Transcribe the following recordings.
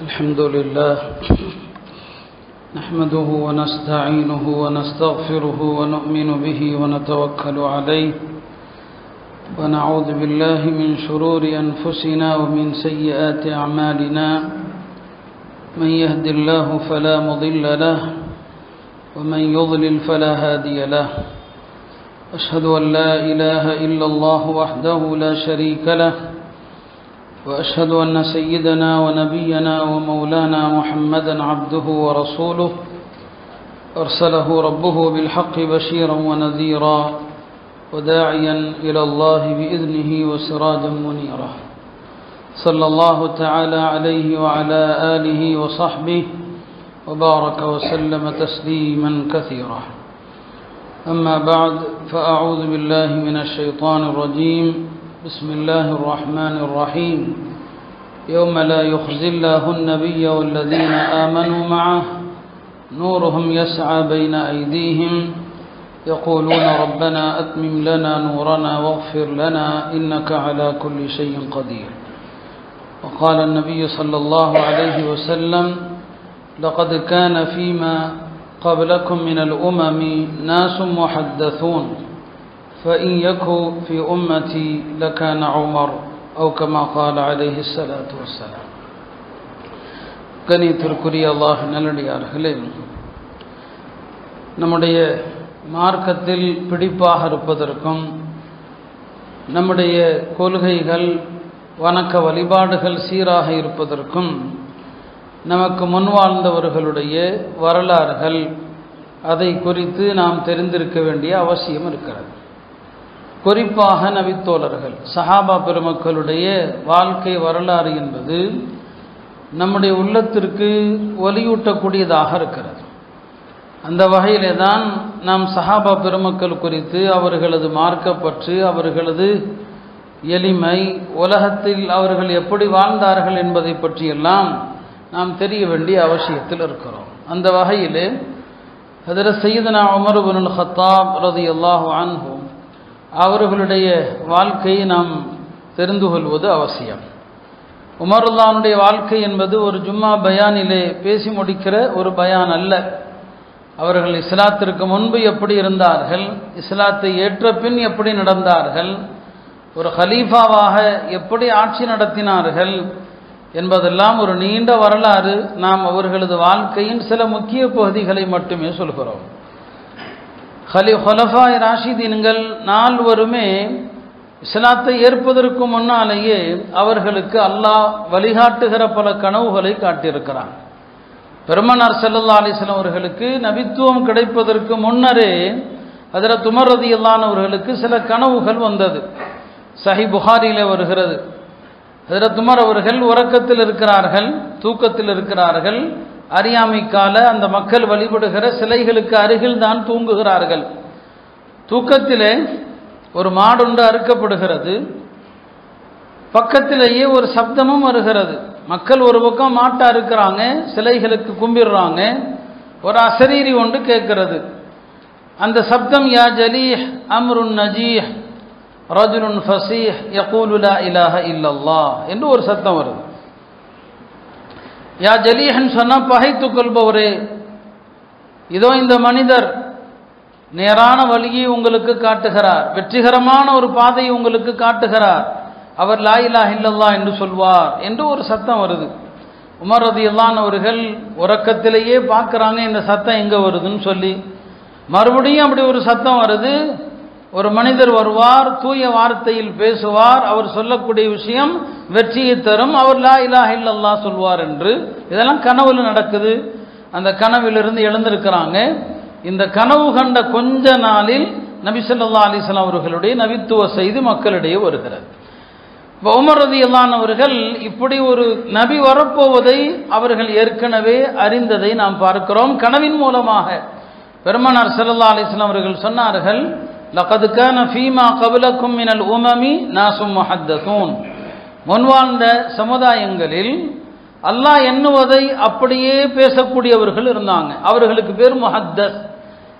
الحمد لله نحمده ونستعينه ونستغفره ونؤمن به ونتوكل عليه ونعوذ بالله من شرور أنفسنا ومن سيئات أعمالنا من يهد الله فلا مضل له ومن يضلل فلا هادي له أشهد أن لا إله إلا الله وحده لا شريك له وأشهد أن سيدنا ونبينا ومولانا محمدا عبده ورسوله أرسله ربه بالحق بشيرا ونذيرا وداعيا إلى الله بإذنه وسراجا منيرا صلى الله تعالى عليه وعلى آله وصحبه وبارك وسلم تسليما كثيرا أما بعد فأعوذ بالله من الشيطان الرجيم بسم الله الرحمن الرحيم يوم لا يخزي الله النبي والذين آمنوا معه نورهم يسعى بين أيديهم يقولون ربنا أتمم لنا نورنا واغفر لنا إنك على كل شيء قدير. وقال النبي صلى الله عليه وسلم لقد كان فيما قبلكم من الأمم ناس محدثون فإن يكن في أمتي لكان عمر أو كما قال عليه الصلاة والسلام. கணியத்திற்குரிய அல்லாஹ் நல்லடியார்களே, நம்முடைய மார்க்கத்தில் பிடிப்பாக இருப்பதற்கும் நம்முடைய கொள்கைகள் வணக்க வழிபாடுகள் சீராக இருப்பதற்கும் நமக்கு முன்வாழ்ந்தவர்களுடைய வரலாறுகள் அதை குறித்து நாம் தெரிந்திருக்க வேண்டிய அவசியம் இருக்கிறது. குறிப்பாக நபித்தோழர்கள் சஹாபா பெருமக்களுடைய வாழ்க்கை வரலாறு என்பது நம்முடைய உள்ளத்திற்கு ஒலியூட்டக்கூடியதாக இருக்கிறது. அந்த வகையிலே தான் நாம் சஹாபா பெருமக்கள் குறித்து அவர்களது மார்க்கப்பற்று, அவர்களது எளிமை, உலகத்தில் அவர்கள் எப்படி வாழ்ந்தார்கள் என்பதை பற்றியெல்லாம் நாம் தெரிய வேண்டிய அவசியத்தில் இருக்கிறோம். அந்த வகையிலே ஹஜ்ரத் சையதுனா உமர் இப்னுல் கத்தாப் ரலியல்லாஹு அன்ஹு அவர்களுடைய வாழ்க்கையை நாம் தெரிந்து கொள்வது அவசியம். உமருல்லானுடைய வாழ்க்கை என்பது ஒரு ஜும்மா பயானிலே பேசி முடிக்கிற ஒரு பயான் அல்ல. அவர்கள் இஸ்லாத்திற்கு முன்பு எப்படி இருந்தார்கள், இஸ்லாத்தை ஏற்ற பின் எப்படி நடந்தார்கள், ஒரு ஹலீஃபாவாக எப்படி ஆட்சி நடத்தினார்கள் என்பதெல்லாம் ஒரு நீண்ட வரலாறு. நாம் அவர்களது வாழ்க்கையின் சில முக்கிய பகுதிகளை மட்டுமே சொல்கிறோம். ஹுலஃபாய் ராஷிதீன்கள் நால்வருமே இஸ்லாத்தை ஏற்பதற்கு முன்னாலேயே அவர்களுக்கு அல்லாஹ் வழிகாட்டுகிற பல கனவுகளை காட்டியிருக்கிறான். பெருமானார் ஸல்லல்லாஹு அலைஹி வஸல்லம் அவர்களுக்கு நபித்துவம் கிடைப்பதற்கு முன்னரே ஹஜ்ரத் உமர் ரலியல்லாஹு அன்ஹு அவர்களுக்கு சில கனவுகள் வந்தது. சஹீஹ் புகாரியிலே வருகிறது. ஹஜ்ரத் உமர் அவர்கள் உறக்கத்தில் இருக்கிறார்கள், தூக்கத்தில் இருக்கிறார்கள். அறியாமை கால அந்த மக்கள் வழிபடுகிற சிலைகளுக்கு அருகில் தான் தூங்குகிறார்கள். தூக்கத்திலே ஒரு மாடுண்டு அறுக்கப்படுகிறது. பக்கத்திலேயே ஒரு சப்தமும் வருகிறது. மக்கள் ஒரு பக்கம் மாட்டை அறுக்கிறாங்க, சிலைகளுக்கு கும்பிடுறாங்க. ஒரு அசரீரி ஒன்று கேட்கிறது. அந்த சப்தம் யா ஜலீஹ் அம்ருன் நஜீஹ் ரஜுலுன் ஃபஸீஹ் யகூலு லா இலாஹ இல்லல்லாஹ் என்று ஒரு சத்தம் வருது. யா ஜலீஹன் சொன்னா பகைத்து கொள்பவரே, இதோ இந்த மனிதர் நேரான வழியை உங்களுக்கு காட்டுகிறார், வெற்றிகரமான ஒரு பாதையை உங்களுக்கு காட்டுகிறார், அவர் லா இலாஹ இல்லல்லாஹ் என்று சொல்வார் என்று ஒரு சத்தம் வருது. உமர் ரலியல்லாஹு அன்ஹு அவர்கள் உறக்கத்திலேயே பார்க்குறாங்க இந்த சத்தம் எங்கே வருதுன்னு சொல்லி. மறுபடியும் அப்படி ஒரு சத்தம் வருது. ஒரு மனிதர் வருவார், தூய வார்த்தையில் பேசுவார், அவர் சொல்லக்கூடிய விஷயம் வெற்றியை தரும், அவர் லா இலாஹ இல்லல்லாஹ் சொல்வார் என்று. இதெல்லாம் கனவுல நடக்குது. அந்த கனவிலிருந்து எழுந்திருக்கிறாங்க. இந்த கனவு கண்ட கொஞ்ச நாளில் நபி ஸல்லல்லாஹு அலைஹி வஸல்லம் அவர்களுடைய நபித்துவ செய்தி மக்களிடையே வருகிறது. உமர் ரலியல்லாஹு அன்ஹு அவர்கள் இப்படி ஒரு நபி வரப்போவதை அவர்கள் ஏற்கனவே அறிந்ததை நாம் பார்க்கிறோம். கனவின் மூலமாக பெருமானார் ஸல்லல்லாஹு அலைஹி வஸல்லம் அவர்கள் சொன்னார்கள், லகத் கான ஃபீமா கப்லக்கும் மினல் உமமி நாசும் முஹத்தஸூன். முன்வாழ்ந்த சமுதாயங்களில் அல்லாஹ் எண்ணுவதை அப்படியே பேசக்கூடியவர்கள் இருந்தாங்க. அவர்களுக்கு பேர் முஹத்தஸ்.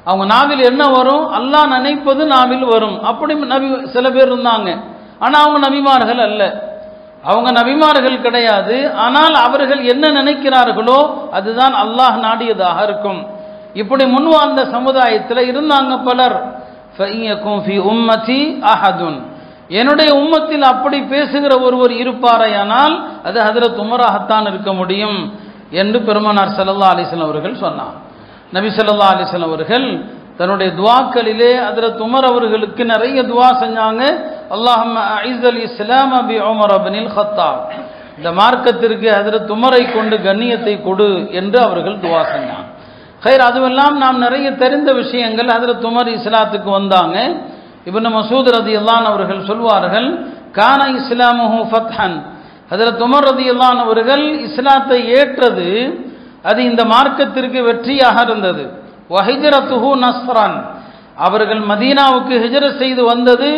அவங்க நாவில் என்ன வரும், அல்லாஹ் நினைப்பது நாவில் வரும். அப்படி நபி சில பேர் இருந்தாங்க. ஆனால் அவங்க நபிமார்கள் அல்ல. அவங்க நபிமார்கள் கிடையாது. ஆனால் அவர்கள் என்ன நினைக்கிறார்களோ அதுதான் அல்லாஹ் நாடியதாக இருக்கும். இப்படி முன்வாழ்ந்த சமுதாயத்தில் இருந்தாங்க பலர். என்னுடைய உம்மத்தில் அப்படி பேசுகிற ஒருவர் இருப்பாரையானால் அது ஹஜ்ரத் உமராகத்தான் இருக்க முடியும் என்று பெருமானார் ஸல்லல்லாஹு அலைஹி வஸல்லம் அவர்கள் சொன்னார். நபி ஸல்லல்லாஹு அலைஹி வஸல்லம் அவர்கள் தன்னுடைய துஆக்களிலே ஹஜ்ரத் உமர் அவர்களுக்கு நிறைய துஆ செஞ்சாங்க. அல்லாஹும்ம அஇஸ்ஸல் இஸ்லாம பி உமர் இப்னுல் கத்தாப், இந்த மார்க்கத்திற்கு ஹஜ்ரத் உமரை கொண்டு கண்ணியத்தை கொடு என்று அவர்கள் துஆ செஞ்சாங்க. கைர், அதுவெல்லாம் நாம் நிறைய தெரிந்த விஷயங்கள். ஹஜ்ரத் உமர் இஸ்லாத்துக்கு வந்தாங்க. இப்னு மசூத் ரலியல்லாஹு அன்ஹு அவர்கள் சொல்வார்கள், கான இஸ்லாமுஹு ஃபத்ஹன், ஹஜ்ரத் உமர் ரலியல்லாஹு அன்ஹு அவர்கள் இஸ்லாத்தை ஏற்றது அது இந்த மார்க்கத்திற்கு வெற்றியாக இருந்தது. வஹிஜ்ரத்துஹு நஸ்ரன், அவர்கள் மதீனாவுக்கு ஹிஜ்ரத் செய்து வந்தது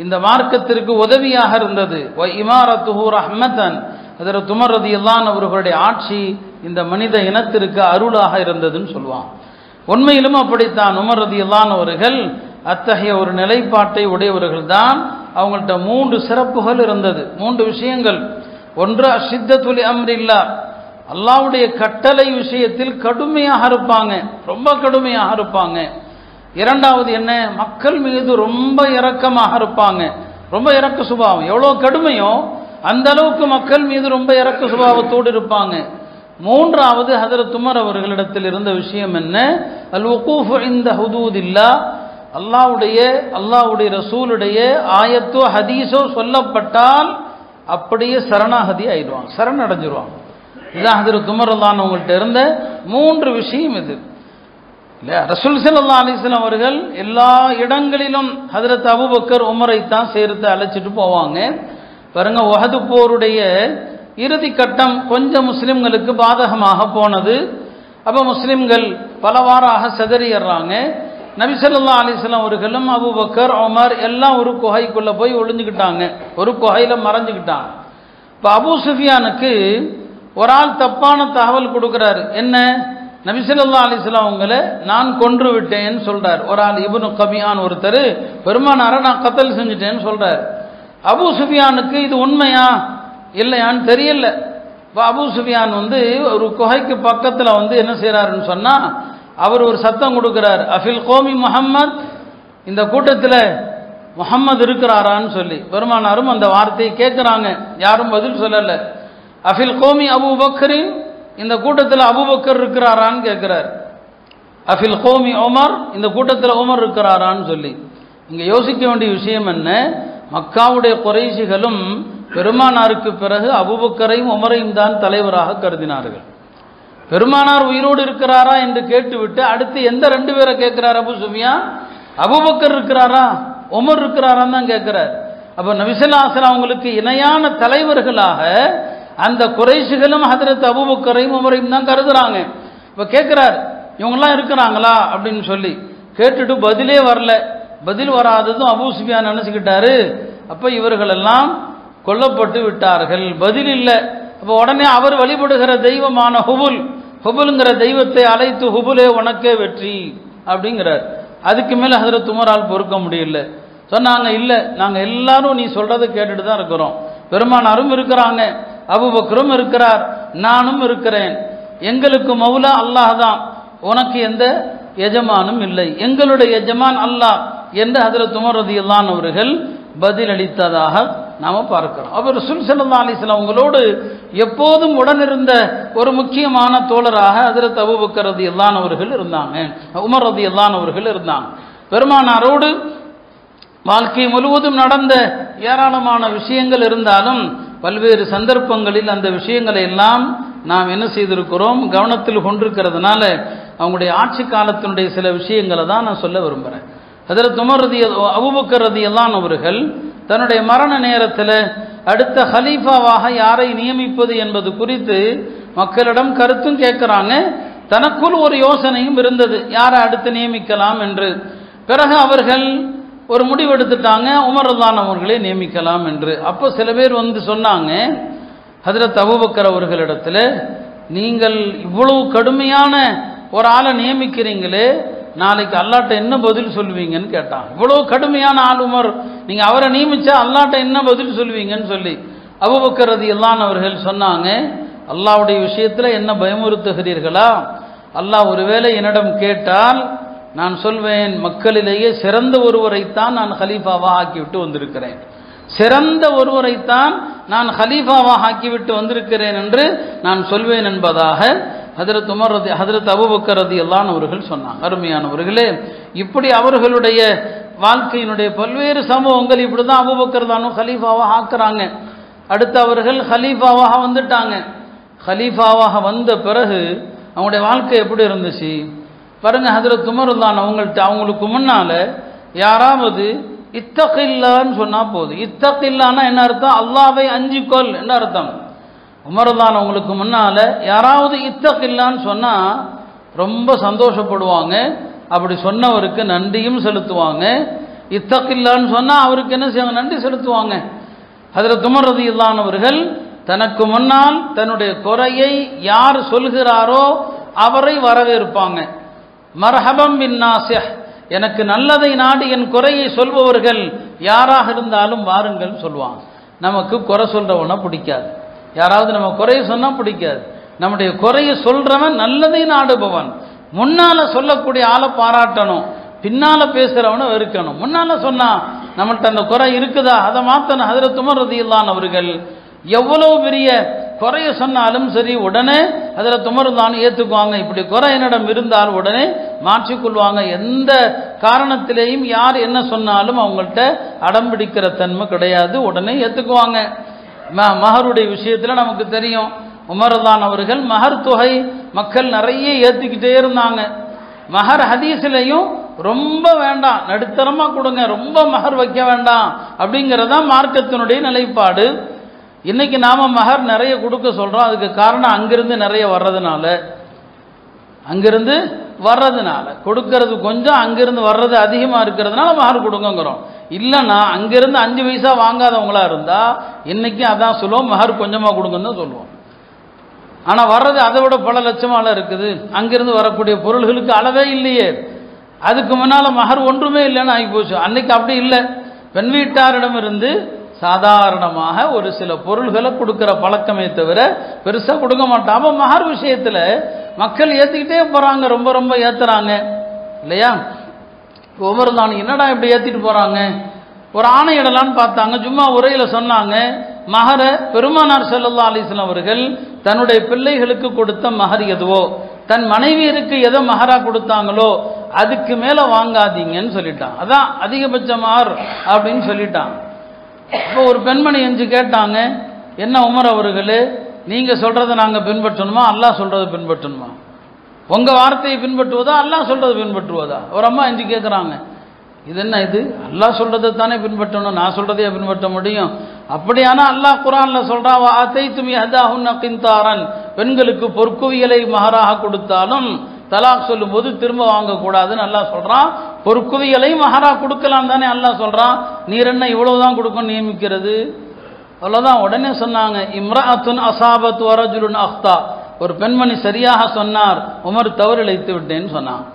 இந்த மார்க்கத்திற்கு உதவியாக இருந்தது. வ இமாரத்துஹு ரஹ்மத்தன், ஹஜ்ரத் உமர் ரலியல்லாஹு அன்ஹு அவர்களுடைய ஆட்சி இந்த மனித இனத்திற்கு அருளாக இருந்ததுன்னு சொல்லுவான். உண்மையிலும் அப்படித்தான். உமர் ரலியல்லாஹு அன்ஹு அவர்கள் அத்தகைய ஒரு நிலைப்பாட்டை உடையவர்கள் தான். அவங்கள்ட்ட 3 சிறப்புகள் இருந்தது, 3 விஷயங்கள். ஒன்று அஷித்தத்துல் அம்ரில்லா, அல்லாஹ்வுடைய கட்டளை விஷயத்தில் கடுமையாக இருப்பாங்க, ரொம்ப கடுமையாக இருப்பாங்க. இரண்டாவது என்ன, மக்கள் மீது ரொம்ப இரக்கமாக இருப்பாங்க, ரொம்ப இரக்க சுபாவம். எவ்வளோ கடுமையோ அந்த அளவுக்கு மக்கள் மீது ரொம்ப இரக்க சுபாவத்தோடு இருப்பாங்க. மூன்றாவது ஹஜ்ரத் உமர் அவர்களிடத்தில் இருந்த விஷயம் என்ன, அல் வகூஃபு இன்த ஹுதூதில்லா, அல்லாஹ்வுடைய ரசூலுடைய ஆயத்தோ ஹதீஸோ சொல்லப்பட்டால் அப்படியே சரணாகதி ஆயிடுவாங்க, சரணடைஞ்சிருவாங்க. இதுதான் ஹஜ்ரத் உமர் ரலியல்லாஹு அன்ஹு அவங்கள்ட்ட இருந்த 3 விஷயம் இது. இல்லை, ரசூல் ஸல்லல்லாஹு அலைஹி வஸல்லம் அவர்கள் எல்லா இடங்களிலும் ஹஜ்ரத் அபூபக்கர் உமரை தான் சேர்த்து அழைச்சிட்டு போவாங்க. பாருங்க, உஹது போருடைய இறுதி கட்டம் கொஞ்சம் முஸ்லிம்களுக்கு பாதகமாக போனது. அப்போ முஸ்லிம்கள் பலவாறாக சிதறிடுறாங்க. நபி ஸல்லல்லாஹு அலைஹி வஸல்லம் அவர்களும் அபூபக்கர் உமர் எல்லாம் ஒரு குகைக்குள்ள போய் ஒளிஞ்சுக்கிட்டாங்க, ஒரு குகையில மறைஞ்சுக்கிட்டாங்க. இப்போ அபூ சுஃபியானுக்கு ஒரு ஆள் தப்பான தகவல் கொடுக்குறாரு. என்ன, நபி ஸல்லல்லாஹு அலைஹி வஸல்லம் அவங்களை நான் கொன்று விட்டேன்னு சொல்றார். ஒரு ஆள் இப்னு கபியான் ஒருத்தர் பெருமானாரை நான் கத்தல் செஞ்சுட்டேன்னு சொல்றார். அபூ சுஃபியானுக்கு இது உண்மையா இல்லையான்னு தெரியல. அபூ சுஃபியான் ஒரு குகைக்கு பக்கத்தில் என்ன செய்யறாருன்னு சொன்னா, அவர் ஒரு சத்தம் கொடுக்கிறார், அஃபில் கோமி முஹம்மத், இந்த கூட்டத்தில் முஹம்மது இருக்கிறாரான்னு சொல்லி. பெருமானாரும் அந்த வார்த்தையை கேட்குறாங்க, யாரும் பதில் சொல்லலை. அஃபில் கோமி அபூபக்கரின், இந்த கூட்டத்தில் அபூபக்கர் இருக்கிறாரான்னு கேட்கிறார். அஃபில் கோமி உமர், இந்த கூட்டத்தில் உமர் இருக்கிறாரான்னு சொல்லி. இங்கே யோசிக்க வேண்டிய விஷயம் என்ன, மக்காவுடைய குறைஷிகளும் பெருமானாருக்கு பிறகு அபூபக்கரையும் உமரையும் தான் தலைவராக கருதினார்கள். பெருமானார் உயிரோடு இருக்கிறாரா என்று கேட்டுவிட்டு அடுத்து எந்த 2 பேரை கேட்கிறார் அபூ சுஃபியான்? அபூபக்கர் இருக்கிறாரா உமர் இருக்கிறாரான்னு தான் கேட்கிறார். அப்போ நபி ஸல்லல்லாஹு அலைஹி வஸல்லம் அவங்களுக்கு இணையான தலைவர்களாக அந்த குறைஷிகளும் ஹஜ்ரத் அபூபக்கரையும் உமரையும் தான் கருதுறாங்க. இப்போ கேட்கிறார், இவங்கெல்லாம் இருக்கிறாங்களா அப்படின்னு சொல்லி. கேட்டுட்டு பதிலே வரல. பதில் வராததும் அபூ சுஃபியான் நினைச்சுக்கிட்டாரு, அப்போ இவர்களெல்லாம் கொல்லப்பட்டு விட்டார்கள், பதில் இல்லை. அப்போ உடனே அவர் வழிபடுகிற தெய்வமான ஹுபுல்ங்கிற தெய்வத்தை அழைத்து, ஹுபுலே உனக்கே வெற்றி அப்படிங்கிறார். அதுக்கு மேலே ஹஜ்ரத் உமரால் பொறுக்க முடியல. சொன்னாங்க, இல்லை, நாங்கள் எல்லாரும் நீ சொல்றதை கேட்டுட்டு தான் இருக்கிறோம். பெருமானாரும் இருக்கிறாங்க, அபூபக்கரும் இருக்கிறார், நானும் இருக்கிறேன். எங்களுக்கு மௌலா அல்லாஹ் தான், உனக்கு எந்த எஜமானும் இல்லை, எங்களுடைய எஜமான் அல்லாஹ் என்று ஹஜ்ரத் உமர் ரலியல்லாஹு அன்ஹு அவர்கள் பதில் அளித்ததாக நாம பார்க்கிறோம். அவர் ரசூல் ஸல்லல்லாஹு அலைஹி வஸல்லம் அவங்களோடு எப்போதும் உடனிருந்த ஒரு முக்கியமான தோழராக ஹஜ்ரத் அபூபக்கர் ரலியல்லாஹு அன்ஹு அவர்கள் இருந்தாங்க, உமர் ரலியல்லாஹு அன்ஹு அவர்கள் இருந்தாங்க. பெருமானாரோடு வாழ்க்கை முழுவதும் நடந்த ஏராளமான விஷயங்கள் இருந்தாலும் பல்வேறு சந்தர்ப்பங்களில் அந்த விஷயங்களை எல்லாம் நாம் என்ன செய்திருக்கிறோம், கவனத்தில் கொண்டிருக்கிறதுனால அவங்களுடைய ஆட்சி காலத்தினுடைய சில விஷயங்களை தான் நான் சொல்ல விரும்புகிறேன். ஹஜ்ரத் அபூபக்கர் ரலியல்லாஹு அன்ஹு அவர்கள் தன்னுடைய மரண நேரத்தில் அடுத்த ஹலீஃபாவாக யாரை நியமிப்பது என்பது குறித்து மக்களிடம் கருத்தும் கேட்கிறாங்க. தனக்குள் ஒரு யோசனையும் இருந்தது, யாரை அடுத்து நியமிக்கலாம் என்று. பிறகு அவர்கள் ஒரு முடிவெடுத்துட்டாங்க, உமர் ரலியல்லாஹு அன்ஹு அவர்களை நியமிக்கலாம் என்று. அப்போ சில பேர் சொன்னாங்க, ஹஜ்ரத் அபூபக்கர் அவர்களிடத்தில் நீங்கள் இவ்வளவு கடுமையான ஒரு ஆளை நியமிக்கிறீங்களே, நாளைக்கு அல்லாட்ட என்ன பதில் சொல்லுவீங்கன்னு கேட்டாங்க. இவ்வளவு கடுமையான ஆள் உமர், நீங்க அவரை நியமிச்சா அல்லாட்ட என்ன பதில் சொல்லுவீங்கன்னு சொல்லி. அபூபக்கர் ரலியல்லாஹு அன்ஹு அவர்கள் சொன்னாங்க, அல்லாஹ்வுடைய விஷயத்தில் என்ன பயமுறுத்துகிறீர்களா? அல்லாஹ் ஒருவேளை என்னிடம் கேட்டால் நான் சொல்வேன், மக்களிலேயே சிறந்த ஒருவரைத்தான் நான் ஹலீஃபாவாக ஆக்கிவிட்டு வந்திருக்கிறேன், சிறந்த ஒருவரைத்தான் நான் ஹலீஃபாவாக ஆக்கிவிட்டு வந்திருக்கிறேன் என்று நான் சொல்வேன் என்பதாக ஹஜ்ரத் அபூபக்கர் ரலியல்லாஹு அன்ஹு அவர்கள் சொன்னாங்க. அருமையானவர்களே, இப்படி அவர்களுடைய வாழ்க்கையினுடைய பல்வேறு சம்பவங்கள் இப்படி தான் அபூபக்கர் தானு ஹலீஃபாவாக ஆக்குறாங்க. அடுத்து அவர்கள் ஹலீஃபாவாக வந்துட்டாங்க. ஹலீஃபாவாக வந்த பிறகு அவங்களுடைய வாழ்க்கை எப்படி இருந்துச்சு பாருங்க. ஹஜ்ரத் உமர் அவங்களுக்கு முன்னால யாராவது இத்தகில்லான்னு சொன்னா போதும். இத்தகில்லான்னா என்ன அர்த்தம்? அல்லாஹ்வை அஞ்சிக்கொள் என்ன அர்த்தம்? உமர்தான் அவங்களுக்கு முன்னால யாராவது இத்தகில்லான்னு சொன்னா ரொம்ப சந்தோஷப்படுவாங்க. அப்படி சொன்னவருக்கு நன்றியும் செலுத்துவாங்க. இத்தகில்லான்னு சொன்னா அவருக்கு என்ன செய்வாங்க? நன்றி செலுத்துவாங்க. ஹஜ்ரத் உமர் ரலியல்லாஹு அன்ஹு அவர்கள் தனக்கு முன்னால் தன்னுடைய குறையை யார் சொல்கிறாரோ அவரை வரவேற்பாங்க. மர்ஹபம் பின் நாசிஹ், எனக்கு நல்லதை நாடி என் குறையை சொல்பவர்கள் யாராக இருந்தாலும் வாருங்கள் சொல்லுவாங்க. நமக்கு குறை சொல்றவன பிடிக்காது, யாராவது நம்ம குறைய சொன்னா பிடிக்காது. நம்முடைய குறைய சொல்றவன் நல்லதை நாடுபவன். முன்னால சொல்லக்கூடிய ஆளை பாராட்டணும், பின்னால பேசுறவனை வெறுக்கணும். முன்னால சொன்னா நம்மள்ட்ட அந்த குறை இருக்குதா அதை மாத்தணும். ஹஜ்ரத் உமர் ரலியல்லாஹு அன்ஹு அவர்கள் எவ்வளவு பெரிய குறைய சொன்னாலும் சரி உடனே ஹஜ்ரத் உமர் தான் ஏற்றுக்குவாங்க. இப்படி குறை என்னிடம் இருந்தால் உடனே மாற்றிக்கொள்வாங்க. எந்த காரணத்திலேயும் யார் என்ன சொன்னாலும் அவங்கள்ட்ட அடம்பிடிக்கிற தன்மை கிடையாது, உடனே ஏற்றுக்குவாங்க. மஹருடைய விஷயத்தில் நமக்கு தெரியும், உமர் தான் அவர்கள் மஹர் தொகை மக்கள் நிறைய ஏற்றிக்கிட்டே இருந்தாங்க. மஹர் ஹதீஸ்லையும் ரொம்ப வேண்டாம், நடுத்தரமா கொடுங்க, ரொம்ப மஹர் வைக்க வேண்டாம் அப்படிங்கிறதான் மார்க்கத்தினுடைய நிலைப்பாடு. இன்னைக்கு நாம மஹர் நிறைய கொடுக்க சொல்றோம். அதுக்கு காரணம் அங்கிருந்து நிறைய வர்றதுனால, கொடுக்கறது கொஞ்சம், அங்கிருந்து வர்றது அதிகமா இருக்கிறதுனால மஹர் கொடுங்கிறோம். இல்லைன்னா அங்கிருந்து 5 பைசா வாங்காதவங்களா இருந்தா இன்னைக்கு அதான் சொல்லுவோம், மஹர் கொஞ்சமா கொடுங்கன்னு தான் சொல்லுவோம். ஆனா வர்றது அதை விட பல லட்சமால இருக்குது. அங்கிருந்து வரக்கூடிய பொருள்களுக்கு அளவே இல்லையே. அதுக்கு முன்னால மஹர் ஒன்றுமே இல்லைன்னு ஆகி போச்சு. அன்னைக்கு அப்படி இல்லை. பெண் வீட்டாரிடம் இருந்து சாதாரணமாக ஒரு சில பொருள்களை கொடுக்கிற பழக்கமே தவிர பெருசா கொடுக்க மாட்டான். மஹர் விஷயத்துல மக்கள் ஏத்திக்கிட்டே போறாங்க, ரொம்ப ரொம்ப ஏத்துறாங்க இல்லையா? ஒவ்வொரு தான் என்னடா இப்படி ஏத்திட்டு போறாங்க, ஒரு ஆணையிடலான்னு பார்த்தாங்க. சும்மா உரையில சொன்னாங்க, மஹர பெருமானார் ஸல்லல்லாஹு அலைஹி வஸல்லம் அவர்கள் தன்னுடைய பிள்ளைகளுக்கு கொடுத்த மஹர் எதுவோ, தன் மனைவியருக்கு எதை மஹரா கொடுத்தாங்களோ அதுக்கு மேல வாங்காதீங்கன்னு சொல்லிட்டான். அதான் அதிகபட்ச மஹர் அப்படின்னு சொல்லிட்டான். இப்போ ஒரு பெண்மணி எஞ்சி கேட்டாங்க, என்ன உமர் அவர்களே, நீங்க சொல்றதை நாங்க பின்பற்றணுமா அல்லாஹ் சொல்றதை பின்பற்றணுமா? உங்க வார்த்தையை பின்பற்றுவதா அல்லாஹ் சொல்றதை பின்பற்றுவதா? ஒரு அம்மா எஞ்சி கேட்குறாங்க, இது என்ன இது? அல்லாஹ் சொல்றதை தானே பின்பற்றணும், நான் சொல்றதையே பின்பற்ற முடியும்? அப்படியானா அல்லாஹ் குர்ஆன்ல சொல்றா, வஅதைதும் யஹதாஹுன்ன கின்தாரன், பெண்களுக்கு பொற்குவியலை மஹராக கொடுத்தாலும் தலாக் சொல்லும்போது திரும்ப வாங்கக்கூடாதுன்னு அல்லாஹ் சொல்றான். பொற்குவியலை மஹரா கொடுக்கலாம் தானே அல்லாஹ் சொல்றான். நீர் என்ன இவ்வளவுதான் கொடுக்க நியமிக்கிறது? அவ்வளவுதான். உடனே சொன்னாங்க, இம்ரஅத்துன் அஸாபத் வரஜுலுன் அக்தா, ஒரு பெண்மணி சரியாக சொன்னார், உமர் தவறு இழைத்து விட்டேன்னு சொன்னாங்க.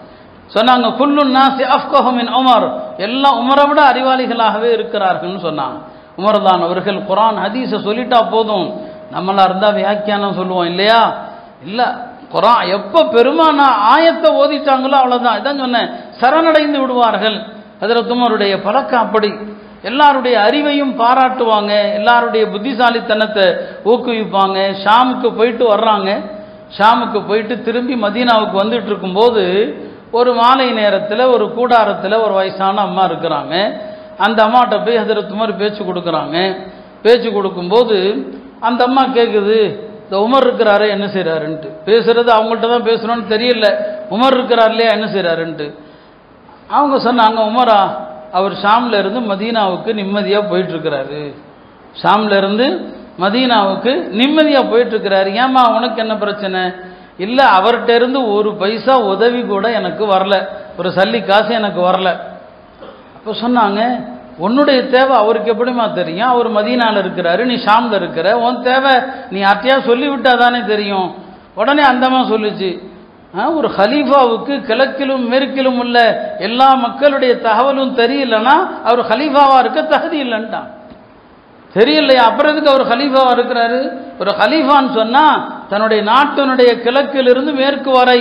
குல்லுன் நாஸி அஃப்கஹு மின் உமர், எல்லாம் உமரை விட அறிவாளிகளாகவே இருக்கிறார்கள்னு சொன்னாங்க. உமர் தான் அவர்கள் குர்ஆன் ஹதீஸை சொல்லிட்டா போதும், நம்மளா இருந்தா வியாக்கியானம் சொல்லுவோம் இல்லையா? இல்ல, குர்ஆன் எப்ப பெருமானா ஆயத்தை ஓதிட்டாங்களோ அவ்வளவுதான். இதான் சொன்னேன், சரணடைந்து விடுவார்கள். ஹஜ்ரத் உமருடைய பழக்கம் அப்படி. எல்லாருடைய அறிவையும் பாராட்டுவாங்க, எல்லாருடைய புத்திசாலித்தனத்தை ஊக்குவிப்பாங்க. ஷாமுக்கு போயிட்டு வர்றாங்க. ஷாமுக்கு போயிட்டு திரும்பி மதீனாவுக்கு வந்துட்டு இருக்கும்போது ஒரு மாலை நேரத்தில் ஒரு கூடாரத்தில் ஒரு வயசான அம்மா இருக்கிறாங்க. அந்த அம்மாட்ட போய் ஹஜ்ரத் உமர் பேச்சு கொடுக்குறாங்க. பேச்சு கொடுக்கும்போது அந்த அம்மா கேட்குது, இந்த உமர் இருக்கிறாரு என்ன செய்கிறாருன்ட்டு. பேசுறது அவங்கள்ட்ட தான் பேசணும்னு தெரியல, உமர் இருக்கிறார் இல்லையா என்ன செய்கிறாருன்ட்டு. அவங்க சொன்னாங்க, உமரா அவர் ஷாம்ல இருந்து மதீனாவுக்கு நிம்மதியாக போயிட்டு இருக்கிறாரு, ஷாம்ல இருந்து மதீனாவுக்கு நிம்மதியாக போயிட்டு இருக்கிறாரு. ஏமா உனக்கு என்ன பிரச்சனை? இல்லை, அவர்கிட்ட இருந்து ஒரு பைசா உதவி கூட எனக்கு வரல, ஒரு சல்லி காசு எனக்கு வரல. அப்போ சொன்னாங்க, உன்னுடைய தேவை அவருக்கு எப்படிமா தெரியும்? அவர் மதீனாவில் இருக்கிறாரு, நீ ஷாம்ல இருக்கிற, உன் தேவை நீ அட்டையா சொல்லிவிட்டா தானே தெரியும். உடனே அந்தமா சொல்லிச்சு, ஒரு ஹலீஃபாவுக்கு கிழக்கிலும் மேற்கிலும் உள்ள எல்லா மக்களுடைய தகவலும் தெரியலன்னா அவர் ஹலீஃபாவா இருக்க தகுதி இல்லைன்ட்டான். தெரியலையா? அப்புறம் எதுக்கு அவர் ஹலீஃபாவா இருக்கிறாரு? ஒரு ஹலீஃபான்னு சொன்னா தன்னுடைய நாட்டினுடைய கிழக்கிலிருந்து மேற்கு வரை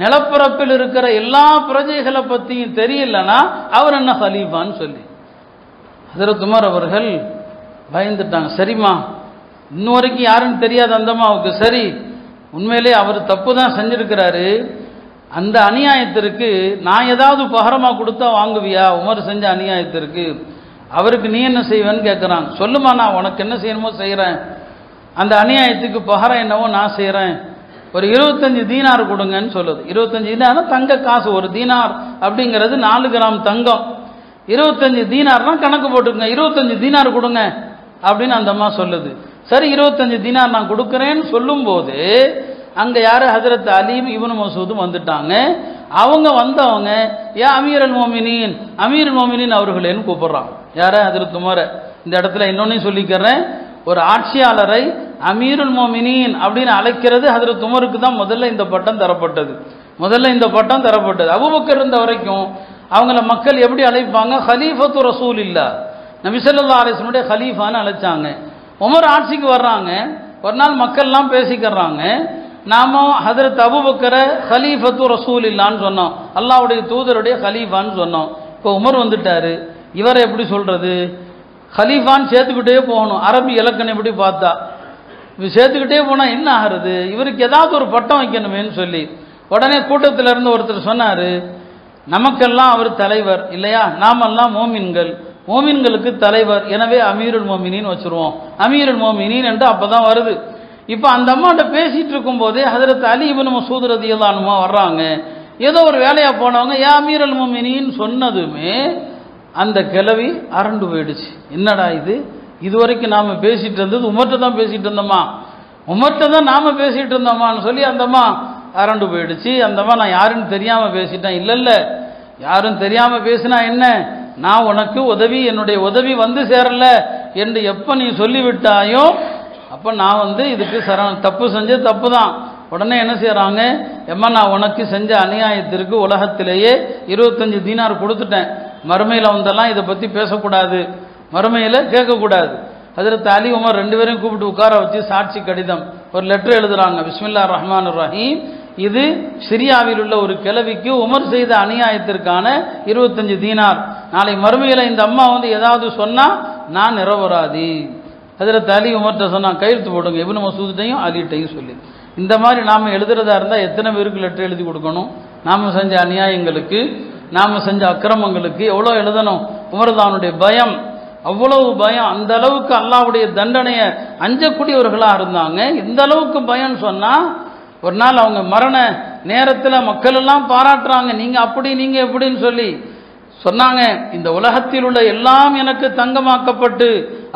நிலப்பரப்பில் இருக்கிற எல்லா பிரஜைகளை பத்தியும் தெரியலன்னா அவர் என்ன ஹலீஃபான்னு சொல்லி ஹஜ்ரத் உமர் அவர்கள் பயந்துட்டாங்க. சரிம்மா, இன்னும் வரைக்கும் யாருன்னு தெரியாது அந்த அம்மாவுக்கு. சரி, உண்மையிலே அவர் தப்பு தான் செஞ்சிருக்கிறாரு, அந்த அநியாயத்திற்கு நான் ஏதாவது பகரமா கொடுத்தா வாங்குவியா? உமர் செஞ்ச அநியாயத்திற்கு அவருக்கு நீ என்ன செய்வேன்னு கேட்குறாங்க. சொல்லுமா, நான் உனக்கு என்ன செய்யணுமோ செய்கிறேன், அந்த அநியாயத்துக்கு பகரம் என்னவோ நான் செய்கிறேன், ஒரு 25 தீனார் கொடுங்கன்னு சொல்லுது. 25 தீனார்னா தங்க காசு. ஒரு தீனார் அப்படிங்கிறது 4 கிராம் தங்கம். 25 தீனார்னா கணக்கு போட்டுக்கங்க, 25 தீனார் கொடுங்க அப்படின்னு அந்த அம்மா சொல்லுது. சரி, 25 தீனார் நான் கொடுக்குறேன்னு சொல்லும் போது அங்க யாரு? ஹஜ்ரத் அலி இப்னு மசூதும் வந்துட்டாங்க. அவங்க வந்தவங்க யா அமீருல் மோமினீன், அமீருல் மோமினீன் அவர்களேன்னு கூப்பிடுறாங்க. யார? ஹஜ்ரத் உமர். இந்த இடத்துல இன்னொன்னையும் சொல்லிக்கிறேன், ஒரு ஆட்சியாளரை அமீருல் மோமினீன் அப்படின்னு அழைக்கிறது ஹஜ்ரத் உமருக்கு தான் முதல்ல இந்த பட்டம் தரப்பட்டது. அபூபக்கர் இருந்த வரைக்கும் அவங்கள மக்கள் எப்படி அழைப்பாங்க? ஹலீஃபத்து ரசூலில்லாஹ், நபி ஸல்லல்லாஹு அலைஹி வஸல்லம் ஹலீஃபான்னு அழைச்சாங்க. உமர் ஆட்சிக்கு வர்றாங்க, ஒரு நாள் மக்கள்லாம் பேசிக்கிறாங்க, நாம ஹஜ்ரத் அபூபக்கரை ஹலீஃபத்து ரசூலில்லான்னு சொன்னோம், அல்லாஹ்வுடைய தூதருடைய ஹலீஃபான்னு சொன்னோம். இப்போ உமர் வந்துட்டாரு, இவரை எப்படி சொல்றது? ஹலீஃபான்னு சேர்த்துக்கிட்டே போகணும். அரபி இலக்கணம் எப்படி பார்த்தா சேர்த்துக்கிட்டே போனா என்ன ஆகிறது? இவருக்கு ஏதாவது ஒரு பட்டம் வைக்கணுமேன்னு சொல்லி உடனே கூட்டத்தில் இருந்து ஒருத்தர் சொன்னாரு, நமக்கெல்லாம் அவர் தலைவர் இல்லையா, நாமெல்லாம் மோமின்கள், மோமின்களுக்கு தலைவர், எனவே அமீருல் மோமினின் வச்சிருவோம், அமீருல் மோமினின் என்று அப்பதான் வருது. இப்போ அந்த அம்மாட்ட பேசிட்டு இருக்கும் போதே ஹஜ்ரத் அலி இப்னு மசூத் ரலியல்லாஹு அன்ஹு வர்றாங்க. ஏதோ ஒரு வேலையா போனவங்க யா அமீருல் மோமினின் சொன்னதுமே அந்த கிழவி அரண்டு போயிடுச்சு. என்னடா இது, இதுவரைக்கும் நாம பேசிட்டு இருந்தது உமர்ட்ட தான் பேசிட்டு இருந்தோமா, உமர்ட்ட தான் நாம பேசிட்டு இருந்தோமான்னு சொல்லி அந்த அம்மா அரண்டு போயிடுச்சு. அந்த அம்மா நான் யாருன்னு தெரியாம பேசிட்டேன். இல்ல, யாரும் தெரியாம பேசினா என்ன, நான் உனக்கு உதவி, என்னுடைய உதவி வந்து சேரல என்று எப்ப நீ சொல்லிவிட்டாயோ அப்ப நான் இதுக்கு தப்பு செஞ்ச தப்பு தான். உடனே என்ன செய்யறாங்க, எம்மா நான் உனக்கு செஞ்ச அநியாயத்திற்கு உலகத்திலேயே 25 தீனார் கொடுத்துட்டேன், மறுமையில வந்தெல்லாம் இதை பத்தி பேசக்கூடாது, மறுமையில கேட்கக்கூடாது. ஹஜ்ரத் அலி உமர் 2 பேரையும் கூப்பிட்டு உட்கார வச்சு சாட்சி கடிதம் ஒரு லெட்டர் எழுதுறாங்க. பிஸ்மில்லாஹிர் ரஹ்மானிர் ரஹீம், இது சிரியாவில் உள்ள ஒரு கிழவிக்கு உமர் செய்த அநியாயத்திற்கான 25 தீனார். நாளை மறுமையில இந்த அம்மா ஏதாவது சொன்னா நான் நிரபராதி. ஹஜ்ரத் அலி உமர்கிட்ட சொன்னா கையெழுத்து போடுங்க, இப்னு மசூத்டையும் அலிட்டையும் சொல்லி. இந்த மாதிரி நாம எழுதுறதா இருந்தா எத்தனை பேருக்கு லெட்டர் எழுதி கொடுக்கணும்? நாம செஞ்ச அநியாயங்களுக்கு, நாம செஞ்ச அக்கிரமங்களுக்கு எவ்வளோ எழுதணும்? உமர்தானுடைய பயம், அவ்வளவு பயம், அந்த அளவுக்கு அல்லாஹ்வுடைய தண்டனையை அஞ்சக்கூடியவர்களா இருந்தாங்க. இந்த அளவுக்கு பயம் சொன்னா ஒரு நாள் அவங்க மரண நேரத்தில் மக்கள் எல்லாம் பாராட்டுறாங்க, நீங்க அப்படி நீங்க எப்படின்னு சொல்லி சொன்னாங்க, இந்த உலகத்தில் உள்ள எல்லாம் எனக்கு தங்கமாக்கப்பட்டு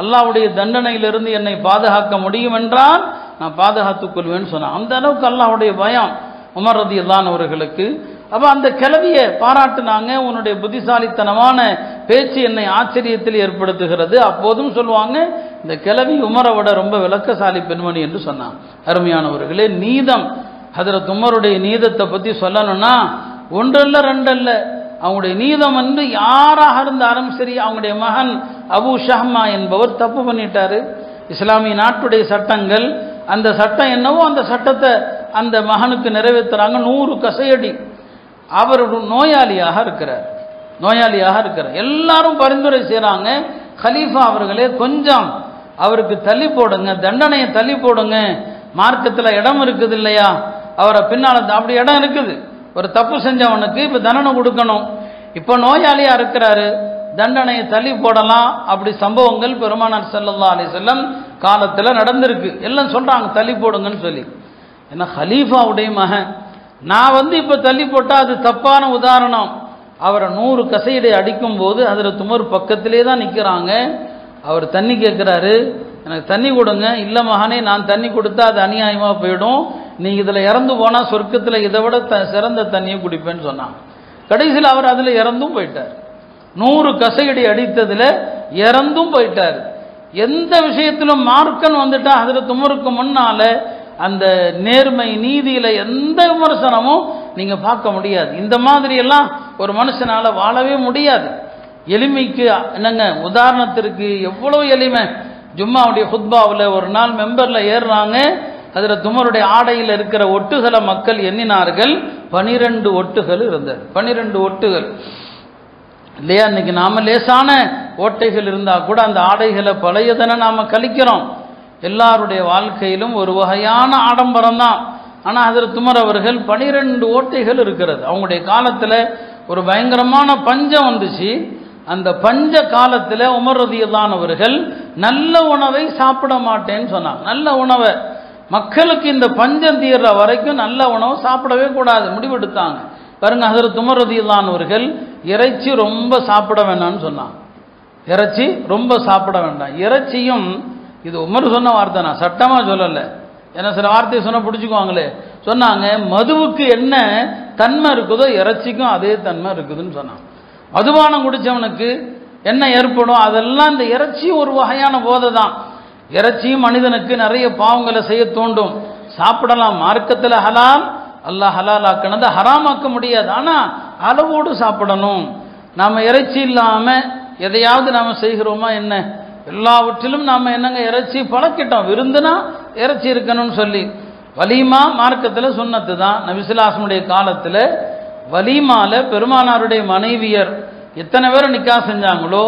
அல்லாஹ்வுடைய தண்டனையிலிருந்து என்னை பாதுகாக்க முடியும் என்றால் நான் பாதுகாத்துக் கொள்வேன்னு சொன்னான். அந்த அளவுக்கு அல்லாஹ்வுடைய பயம் உமர் ரலியல்லாஹு அன்ஹு அவர்களுக்கு. அப்ப அந்த கிழவியை பாராட்டுனாங்க, உன்னுடைய புத்திசாலித்தனமான பேச்சு என்னை ஆச்சரியத்தில் ஏற்படுத்துகிறது. அப்போதும் சொல்லுவாங்க, இந்த கிழவி உமரை விட ரொம்ப விளக்கசாலி பெண்மணி என்று சொன்னாங்க. அருமையானவர்களே, நீதம், ஹஜ்ரத் உமருடைய நீதத்தை பத்தி சொல்லணும்னா ஒன்றல்ல ரெண்டல்ல, அவங்களுடைய நீதம் யாராக இருந்தாலும் சரி. அவங்களுடைய மகன் அபு ஷஹ்மா என்பவர் தப்பு பண்ணிட்டாரு. இஸ்லாமிய நாட்டுடைய சட்டங்கள், அந்த சட்டம் என்னவோ அந்த சட்டத்தை அந்த மகனுக்கு நிறைவேற்றுறாங்க. 100 கசையடி. அவர் நோயாளியாக இருக்கிறார். எல்லாரும் பரிந்துரை செய்றாங்க, கலீஃபா அவர்களே கொஞ்சம் அவருக்கு தள்ளி போடுங்க, தண்டனையை தள்ளி போடுங்க, மார்க்கத்தில் இடம் இருக்குது இல்லையா, அவரை பின்னால அப்படி இடம் இருக்குது, ஒரு தப்பு செஞ்சவனுக்கு இப்ப தண்டனை கொடுக்கணும், இப்ப நோயாளியா இருக்கிறாரு, தண்டனையை தள்ளி போடலாம். அப்படி சம்பவங்கள் பெருமானார் ஸல்லல்லாஹு அலைஹி வஸல்லம் காலத்துல நடந்திருக்கு. எல்லாம் சொல்றாங்க தள்ளி போடுங்கன்னு சொல்லி. ஏன்னா ஹலீஃபாவுடைய மகன், நான் இப்ப தள்ளி போட்டா அது தப்பான உதாரணம். அவரை 100 கசையடை அடிக்கும் போது ஹஜ்ரத் உமர் பக்கத்திலே தான் நிற்கிறாங்க. அவர் தண்ணி கேட்கிறாரு, எனக்கு தண்ணி கொடுங்க. இல்ல மகனே, நான் தண்ணி கொடுத்தா அது அநியாயமா போயிடும், நீங்க இதுல இறந்து போனா சொர்க்கத்துல இதை விட சிறந்த தண்ணியை குடிப்பேன்னு சொன்னாங்க. கடைசியில் அவர் அதுல இறந்தும் போயிட்டார். 100 கசையடி அடித்ததுல இறந்தும் போயிட்டார். எந்த விஷயத்திலும் மார்க்கன் வந்துட்டா ஹஜ்ரத் உமருக்கு முன்னால அந்த நேர்மை நீதியில எந்த விமர்சனமும் நீங்க பார்க்க முடியாது. இந்த மாதிரி எல்லாம் ஒரு மனுஷனால வாழவே முடியாது. எளிமைக்கு என்னங்க, உதாரணத்திற்கு எவ்வளவு எளிமை. ஜும்மாவுடைய ஹுத்பாவில் ஒரு நாள் மெம்பரில் ஏறுறாங்க. ஹஜ்ரத் உமருடைய ஆடையில் இருக்கிற ஒட்டுகளை மக்கள் எண்ணினார்கள். 12 ஒட்டுகள் இருந்தது. 12 ஒட்டுகள் இல்லையா? இன்னைக்கு நாம லேசான ஓட்டைகள் இருந்தால் கூட அந்த ஆடைகளை பழையதனை நாம கழிக்கிறோம். எல்லாருடைய வாழ்க்கையிலும் ஒரு வகையான ஆடம்பரம் தான். ஆனால் ஹஜ்ரத் உமர் அவர்கள் 12 ஓட்டைகள் இருக்கிறது. அவங்களுடைய காலத்தில் ஒரு பயங்கரமான பஞ்சம் வந்துச்சு. அந்த பஞ்ச காலத்தில் உமர் ரலியல்லாஹு அவர்கள் நல்ல உணவை சாப்பிட மாட்டேன்னு சொன்னாங்க. நல்ல உணவை, மக்களுக்கு இந்த பஞ்சம் தீர்ற வரைக்கும் நல்ல உணவு சாப்பிடவே கூடாது முடிவெடுத்தாங்க. பாருங்க, ஹஜ்ரத் உமர் ரலியல்லாஹு அவர்கள் இறைச்சி ரொம்ப சாப்பிட வேண்டாம்னு சொன்னாங்க. இறைச்சி ரொம்ப சாப்பிட வேண்டாம். இறைச்சியும், இது உமர் சொன்ன வார்த்தை, நான் சட்டமா சொல்லலை. ஏன்னா சில வார்த்தையை சொன்ன பிடிச்சிக்குவாங்களே. சொன்னாங்க, மதுவுக்கு என்ன தன்மை இருக்குதோ இறைச்சிக்கும் அதே தன்மை இருக்குதுன்னு சொன்னாங்க. மதுபானம் குடிச்சவனுக்கு என்ன ஏற்படும், அதெல்லாம் இந்த இறைச்சி ஒரு வகையான போதை தான். இறைச்சியும் மனிதனுக்கு நிறைய பாவங்களை செய்ய தூண்டும். சாப்பிடலாம், மார்க்கத்தில் ஹலால், அல்லாஹ் ஹலால் ஆக்கினதை ஹராமாக்க முடியாது. ஆனால் அளவோடு சாப்பிடணும். நாம் இறைச்சி இல்லாமல் எதையாவது நாம் செய்கிறோமா என்ன? எல்லாவற்றிலும் நாம் என்னங்க இறைச்சி பழக்கிட்டோம். விருந்துனா இறைச்சி இருக்கணும்னு சொல்லி. வலீமா மார்க்கத்தில் சுன்னத்து தான். நபி ஸல்லல்லாஹு அலைஹி வஸல்லம் காலத்தில் வலீமால பெருமானாருடைய மனைவியர் எத்தனை பேரை நிக்கா செஞ்சாங்களோ,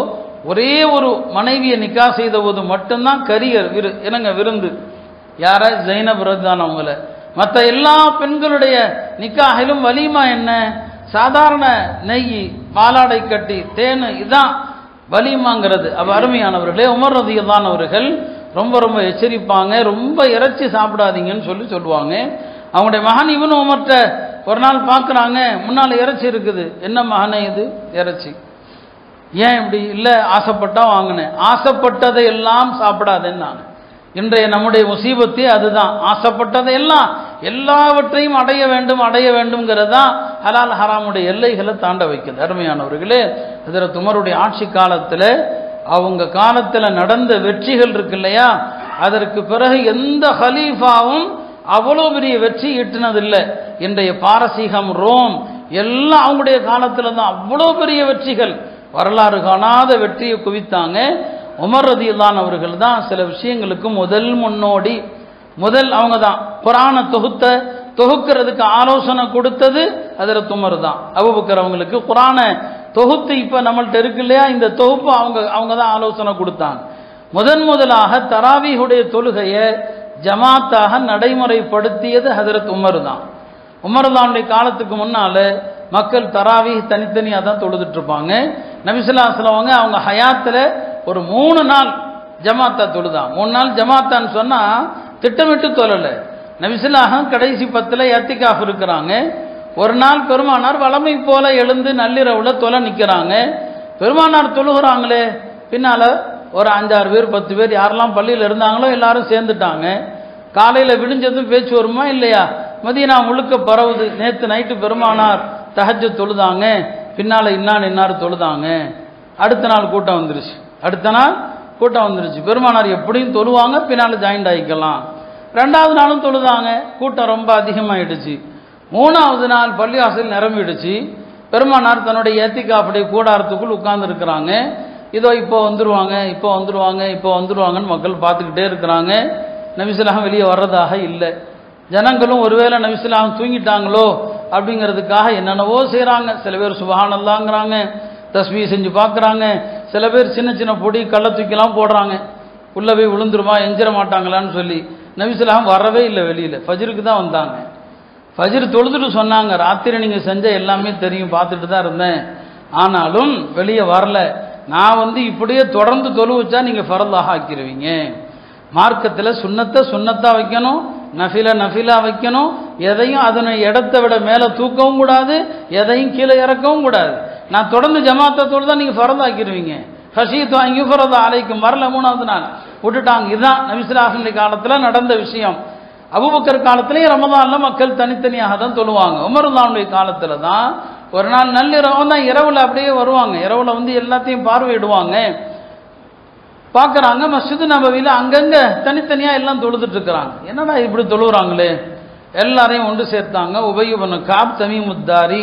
ஒரே ஒரு மனைவியை நிக்கா செய்த போது மட்டும்தான் கரியர் என்னங்க விருந்து. யார? ஜைனப் ரத்தான் அவங்கள. மற்ற எல்லா பெண்களுடைய நிக்காகிலும் வலீமா என்ன? சாதாரண நெய், பாலாடை கட்டி, தேனு, இதுதான் வலீமாங்கிறது. அப்ப அருமையானவர்களே, உமர் ரலியல்லாஹு அவர்கள் ரொம்ப ரொம்ப எச்சரிப்பாங்க. ரொம்ப இறைச்சி சாப்பிடாதீங்கன்னு சொல்லுவாங்க. அவங்களுடைய மகன் இவனு உமர்கிட்ட ஒரு நாள் பார்க்குறாங்க, முன்னால் இறைச்சி இருக்குது. என்ன மகனே இது? இறைச்சி. ஏன் இப்படி? இல்லை, ஆசைப்பட்டா வாங்கினேன். ஆசைப்பட்டதை எல்லாம் சாப்பிடாதேன்னு நான். இன்றைய நம்முடைய முசீபத்தே அதுதான். ஆசைப்பட்டதை எல்லாம், எல்லாவற்றையும் அடைய வேண்டும்ங்கிறது தான் ஹலால் ஹராமுடைய எல்லைகளை தாண்ட வைக்குது. அருமையானவர்களே, ஹஜ்ரத் உமருடைய ஆட்சி காலத்தில், அவங்க காலத்தில் நடந்த வெற்றிகள் இருக்கு இல்லையா, அதற்கு பிறகு எந்த ஹலீஃபாவும் அவ்வளோ பெரிய வெற்றி ஈட்டினதில்லை. இன்றைய பாரசீகம், ரோம் எல்லாம் அவங்களுடைய காலத்தில் தான் அவ்வளோ பெரிய வெற்றிகள், வரலாறு காணாத வெற்றியை குவித்தாங்க. உமர் ரலியல்லாஹு அவர்கள் தான் சில விஷயங்களுக்கு முதல் முன்னோடி. அவங்க தான் குர்ஆனை தொகுக்கிறதுக்கு ஆலோசனை கொடுத்தது ஹஜ்ரத் உமர் தான். அபூபக்கர் அவங்களுக்கு குர்ஆனை தொகுத்து இப்போ நம்மள்ட்ட இருக்கு இல்லையா, இந்த தொகுப்பு அவங்க தான் ஆலோசனை கொடுத்தாங்க. முதலாக தராவீஹுடைய தொழுகையை ஜமாத்தாக நடைமுறைப்படுத்தியது ஹஜ்ரத் உமர் தான். உமர் தானுடைய காலத்துக்கு முன்னால மக்கள் தராவீஹ் தனித்தனியாக தான் தொழுதுட்டு இருப்பாங்க. நபி ஸல்லல்லாஹு அலைஹி வஸல்லம் அவங்க ஹயாத்தில் ஒரு 3 நாள் ஜமாத்தா தொழுதான். 3 நாள் ஜமாத்தான்னு சொன்னால் திட்டமிட்டு தொழலை. நபி ஸல்லல்லாஹு கடைசி 10ல் இத்திகாஃப் இருக்கிறாங்க. ஒரு நாள் பெருமானார் வளமை போல எழுந்து நள்ளிரவில் தொலை நிற்கிறாங்க. பெருமானார் தொழுகிறாங்களே, பின்னால் ஒரு 5-6 பேர் 10 பேர் யாரெல்லாம் பள்ளியில் இருந்தாங்களோ எல்லாரும் சேர்ந்துட்டாங்க. காலையில் விடிஞ்சதும் பேச்சு வருமா இல்லையா? மதீனா முழுக்க பரவுது. நேற்று நைட்டு பெருமானார் தஹஜ்ஜுத் தொழுதாங்க, பின்னால் இன்னார் தொழுதாங்க. அடுத்த நாள் கூட்டம் வந்துருச்சு. பெருமானார் எப்படியும் தொழுவாங்க, பின்னால் ஜாயிண்ட் ஆகிக்கலாம். 2வது நாளும் தொழுதாங்க, கூட்டம் ரொம்ப அதிகமாகிடுச்சு. 3வது நாள் பள்ளிவாசல் நிரம்பிடுச்சு. பெருமானார் தன்னுடைய இத்திகாஃபுடைய கூடாரத்துக்குள் உட்கார்ந்து இருக்கிறாங்க. இதோ இப்போ வந்துருவாங்கன்னு மக்கள் பார்த்துக்கிட்டே இருக்கிறாங்க. நபி ஸல்லல்லாஹு வெளியே வர்றதாக இல்லை. ஜனங்களும் ஒருவேளை நபி ஸல்லல்லாஹு தூங்கிட்டாங்களோ அப்படிங்கிறதுக்காக என்னென்னவோ செய்கிறாங்க. சில பேர் சுப்ஹானல்லாஹ்ங்கறாங்க, தஸ்பீஹ் செஞ்சு பார்க்குறாங்க. சில பேர் சின்ன சின்ன பொடி கள்ள தூக்கிலாம் போடுறாங்க, உள்ளே போய் விழுந்துருமா, எஞ்சிட மாட்டாங்களான்னு சொல்லி. நபி ஸல்லல்லாஹு வரவே இல்லை வெளியில். ஃபஜ்ருக்கு தான் வந்தாங்க. ஃபஜ்ர் தொழுதுட்டு சொன்னாங்க, ராத்திரி நீங்கள் செஞ்ச எல்லாமே தெரியும், பார்த்துட்டு தான் இருந்தேன், ஆனாலும் வெளியே வரல. நான் இப்படியே தொடர்ந்து தொழு வச்சா நீங்கள் ஃபரலாக ஆக்கிடுவீங்க. மார்க்கத்தில் சுன்னத்தா வைக்கணும், நஃபிலா வைக்கணும். எதையும் அதனை இடத்தை விட மேலே தூக்கவும் கூடாது, எதையும் கீழே இறக்கவும் கூடாது. நான் தொடர்ந்து ஜமாத்தை தொழுதா நீங்கள் ஃபரலாக்கிடுவீங்க. ஹஷீத்து வாங்கி ஃபரதா அலைக்கும் வரல. 3வது நாள் விட்டுட்டாங்க. இதுதான் நபி ஸல்லல்லாஹு அலைஹி வஸல்லம் காலத்தில் நடந்த விஷயம். அபூபக்கர் காலத்திலேயே ரமதானில் மக்கள் தனித்தனியாக தான் தொழுவாங்க. உமர் ரலியல்லாஹு காலத்தில் தான் ஒரு நாள் நள்ளிரவு தான், இரவில் அப்படியே வருவாங்க. இரவில் எல்லாத்தையும் பார்வையிடுவாங்க. பார்க்குறாங்க மஸ்ஜிது நபவியில் அங்கங்கே தனித்தனியாக எல்லாம் தொழுதுட்டு இருக்கிறாங்க. என்னடா இப்படி தொழுகிறாங்களே, எல்லாரையும் ஒன்று சேர்த்தாங்க. உபய் இப்னு கஅப், தமீமுத் தாரி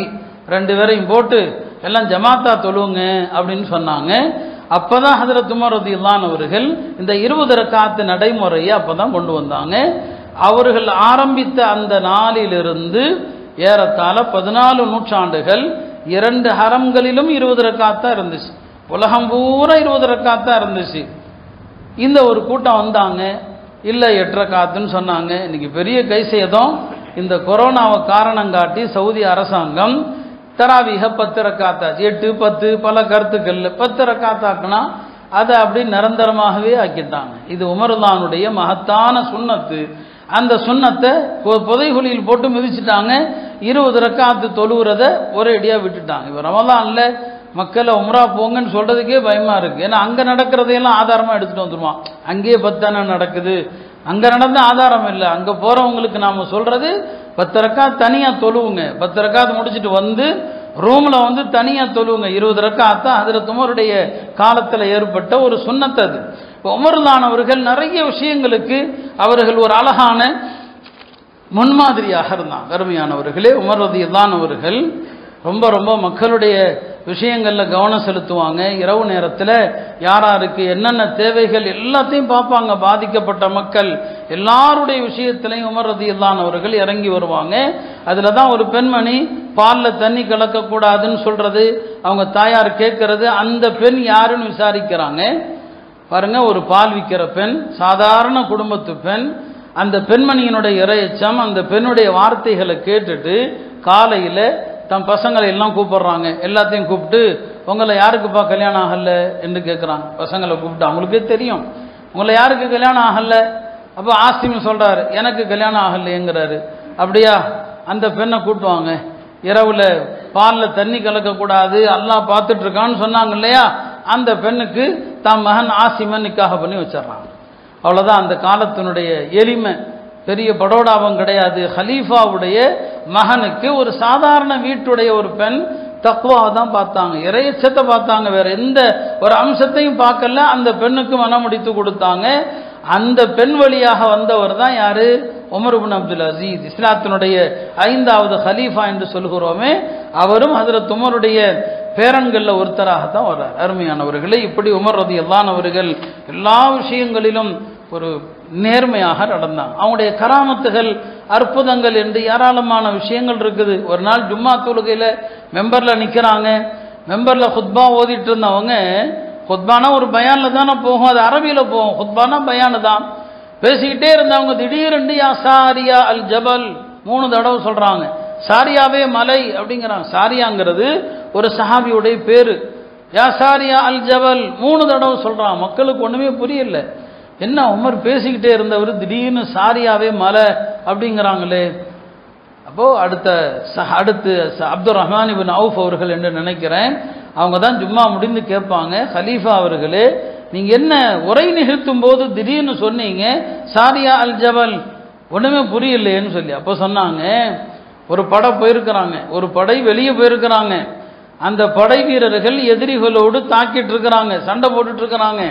2 பேரையும் போட்டு எல்லாம் ஜமாத்தா தொழுவுங்க அப்படின்னு சொன்னாங்க. அப்பதான் ஹஜ்ரத் உமர் ரலியல்லாஹு அவர்கள் இந்த 20 ரக்காத் நடைமுறையை அப்பதான் கொண்டு வந்தாங்க. அவர்கள் ஆரம்பித்த அந்த நாளிலிருந்து ஏறத்தாழ 14 நூற்றாண்டுகள் 2 ஹரம்களிலும் 20 ரக்காத்தா இருந்துச்சு. உலகம் பூரா 20 ரக்காத்தா இருந்துச்சு. இந்த ஒரு கூட்டம் வந்தாங்க, இல்லை 8 ரக்காத்துன்னு சொன்னாங்க. இன்னைக்கு பெரிய கைசேதம். இந்த கொரோனாவை காரணம் காட்டி சவுதி அரசாங்கம் தராவீக 10 ரக்காத்தாச்சு, 8 10 பல கருத்துக்கள் 10 ரக்காத்தாக்குனா அதை அப்படி நிரந்தரமாகவே ஆக்கிட்டாங்க. இது உமர்லானுடைய மகத்தான சுன்னத்து. அந்த சுன்னத்தை புதைகுழியில் போட்டு மிதிச்சுட்டாங்க. 20 ரக்காத்து தொழுகிறத ஒரே அடியா விட்டுட்டாங்க. இப்போ ரமலான்ல மக்களை உம்ரா போங்கன்னு சொல்றதுக்கே பயமா இருக்கு. ஏன்னா அங்க நடக்கிறதையெல்லாம் ஆதாரமா எடுத்துட்டு வந்துருவான். அங்கேயே 10 நடக்குது, அங்க நடந்த ஆதாரம் இல்லை. அங்க போறவங்களுக்கு நாம சொல்றது 10 ரக்காத் தனியா தொழுவுங்க, 10 ரக்காத் முடிச்சுட்டு வந்து ரூம்ல வந்து தனியா தொழுவுங்க. 20 ரக்காத் தான் ஹஜ்ரத் உமருடைய காலத்தில் ஏற்பட்ட ஒரு சுன்னத். அது உமர்லான் அவர்கள் நிறைய விஷயங்களுக்கு அவர்கள் ஒரு அழகான முன்மாதிரியாக இருந்தாங்க. அருமையானவர்களே, உமர் ரலியல்லாஹு அவர்கள் ரொம்ப ரொம்ப மக்களுடைய விஷயங்கள்ல கவனம் செலுத்துவாங்க. இரவு நேரத்தில் யாராருக்கு என்னென்ன தேவைகள் எல்லாத்தையும் பார்ப்பாங்க. பாதிக்கப்பட்ட மக்கள் எல்லாருடைய விஷயத்திலையும் உமர் ரலியல்லாஹு அவர்கள் இறங்கி வருவாங்க. அதுல தான் ஒரு பெண்மணி பால்ல தண்ணி கலக்கக்கூடாதுன்னு சொல்றது, அவங்க தாயார் கேட்கறது, அந்த பெண் யாருன்னு விசாரிக்கிறாங்க. பாருங்க, ஒரு பால் விற்கிற பெண், சாதாரண குடும்பத்து பெண். அந்த பெண்மணியினுடைய இறையச்சம், அந்த பெண்ணுடைய வார்த்தைகளை கேட்டுட்டு காலையில தம் பசங்களை எல்லாம் கூப்பிடுறாங்க. எல்லாத்தையும் கூப்பிட்டு, உங்களை யாருக்குப்பா கல்யாணம் ஆகல என்று கேட்குறாங்க. பசங்களை கூப்பிட்டு, அவங்களுக்கே தெரியும் உங்களை யாருக்கு கல்யாணம் ஆகல. அப்போ ஆசிம் சொல்றாரு, எனக்கு கல்யாணம் ஆகலைங்கிறாரு. அப்படியா, அந்த பெண்ணை கூட்டுவாங்க. இரவுல பால்ல தண்ணி கலக்கக்கூடாது, அல்லாஹ் பார்த்துட்டு இருக்கான்னு சொன்னாங்க இல்லையா, அந்த பெண்ணுக்கு தம் மகன் ஆசிமன் நிக்காக பண்ணி வச்சிடறாங்க. அவ்வளோதான். அந்த காலத்தினுடைய எளிமை, பெரிய படோடாவம் கிடையாது. ஹலீஃபாவுடைய மகனுக்கு ஒரு சாதாரண வீட்டுடைய ஒரு பெண் தக்வாவை தான் பார்த்தாங்க, இறையச்சத்தை பார்த்தாங்க, வேற எந்த ஒரு அம்சத்தையும் பார்க்கல. அந்த பெண்ணுக்கு மனமுடித்து கொடுத்தாங்க. அந்த பெண் வழியாக வந்தவர் தான் யாரு? உமர் இப்னு அப்துல் அசீஸ், இஸ்லாத்தினுடைய 5வது ஹலீஃபா என்று சொல்கிறோமே, அவரும் ஹஜ்ரத் உமருடைய பேரன்கள்ல ஒருத்தராகத்தான் வர்றார். அருமையானவர்களே, இப்படி உமர் ரலியல்லாஹு அவர்கள் எல்லா விஷயங்களிலும் ஒரு நேர்மையாக நடந்தாங்க. அவங்களுடைய கராமத்துகள், அற்புதங்கள் என்று ஏராளமான விஷயங்கள் இருக்குது. ஒரு நாள் ஜும்மா தொழுகையில மெம்பர்ல நிக்கிறாங்க. மெம்பர்ல ஹுத்பா ஓதிட்டு இருந்தவங்க, ஹுத்பானா ஒரு பயான்ல தானே போகும், அது அரபியில போகும். ஹுத்பானா பயானு தான். பேசிக்கிட்டே இருந்தவங்க திடீரென்று யா சாரியா அல் ஜபல் 3 தடவை சொல்றாங்க. சாரியாவே மலை அப்படிங்கிறாங்க. சாரியாங்கிறது ஒரு சஹாபியுடைய பேரு. யா சாரியா அல் ஜபல் 3 தடவை சொல்றாங்க. மக்களுக்கு ஒண்ணுமே புரியல. என்ன உமர் பேசிக்கிட்டே இருந்தவர் திடீர்னு சாரியாவே மலை அப்படிங்கிறாங்களே. அப்போ அடுத்து அப்துல் ரஹ்மான் இப்னு அவுஃப் அவர்கள் என்று நினைக்கிறேன், அவங்க தான் ஜும்மா முடிந்து கேட்பாங்க, ஹலீஃபா அவர்களே, நீங்க என்ன உரை நிகழ்த்தும் போது திடீர்னு சொன்னீங்க சாரியா அல் ஜபல், ஒண்ணுமே புரியலையேன்னு சொல்லி. அப்போ சொன்னாங்க, ஒரு படை போயிருக்கிறாங்க, ஒரு படை வெளியே போயிருக்கிறாங்க. அந்த படை வீரர்கள் எதிரிகளோடு தாக்கிட்டு இருக்கிறாங்க, சண்டை போட்டுட்டு இருக்கிறாங்க.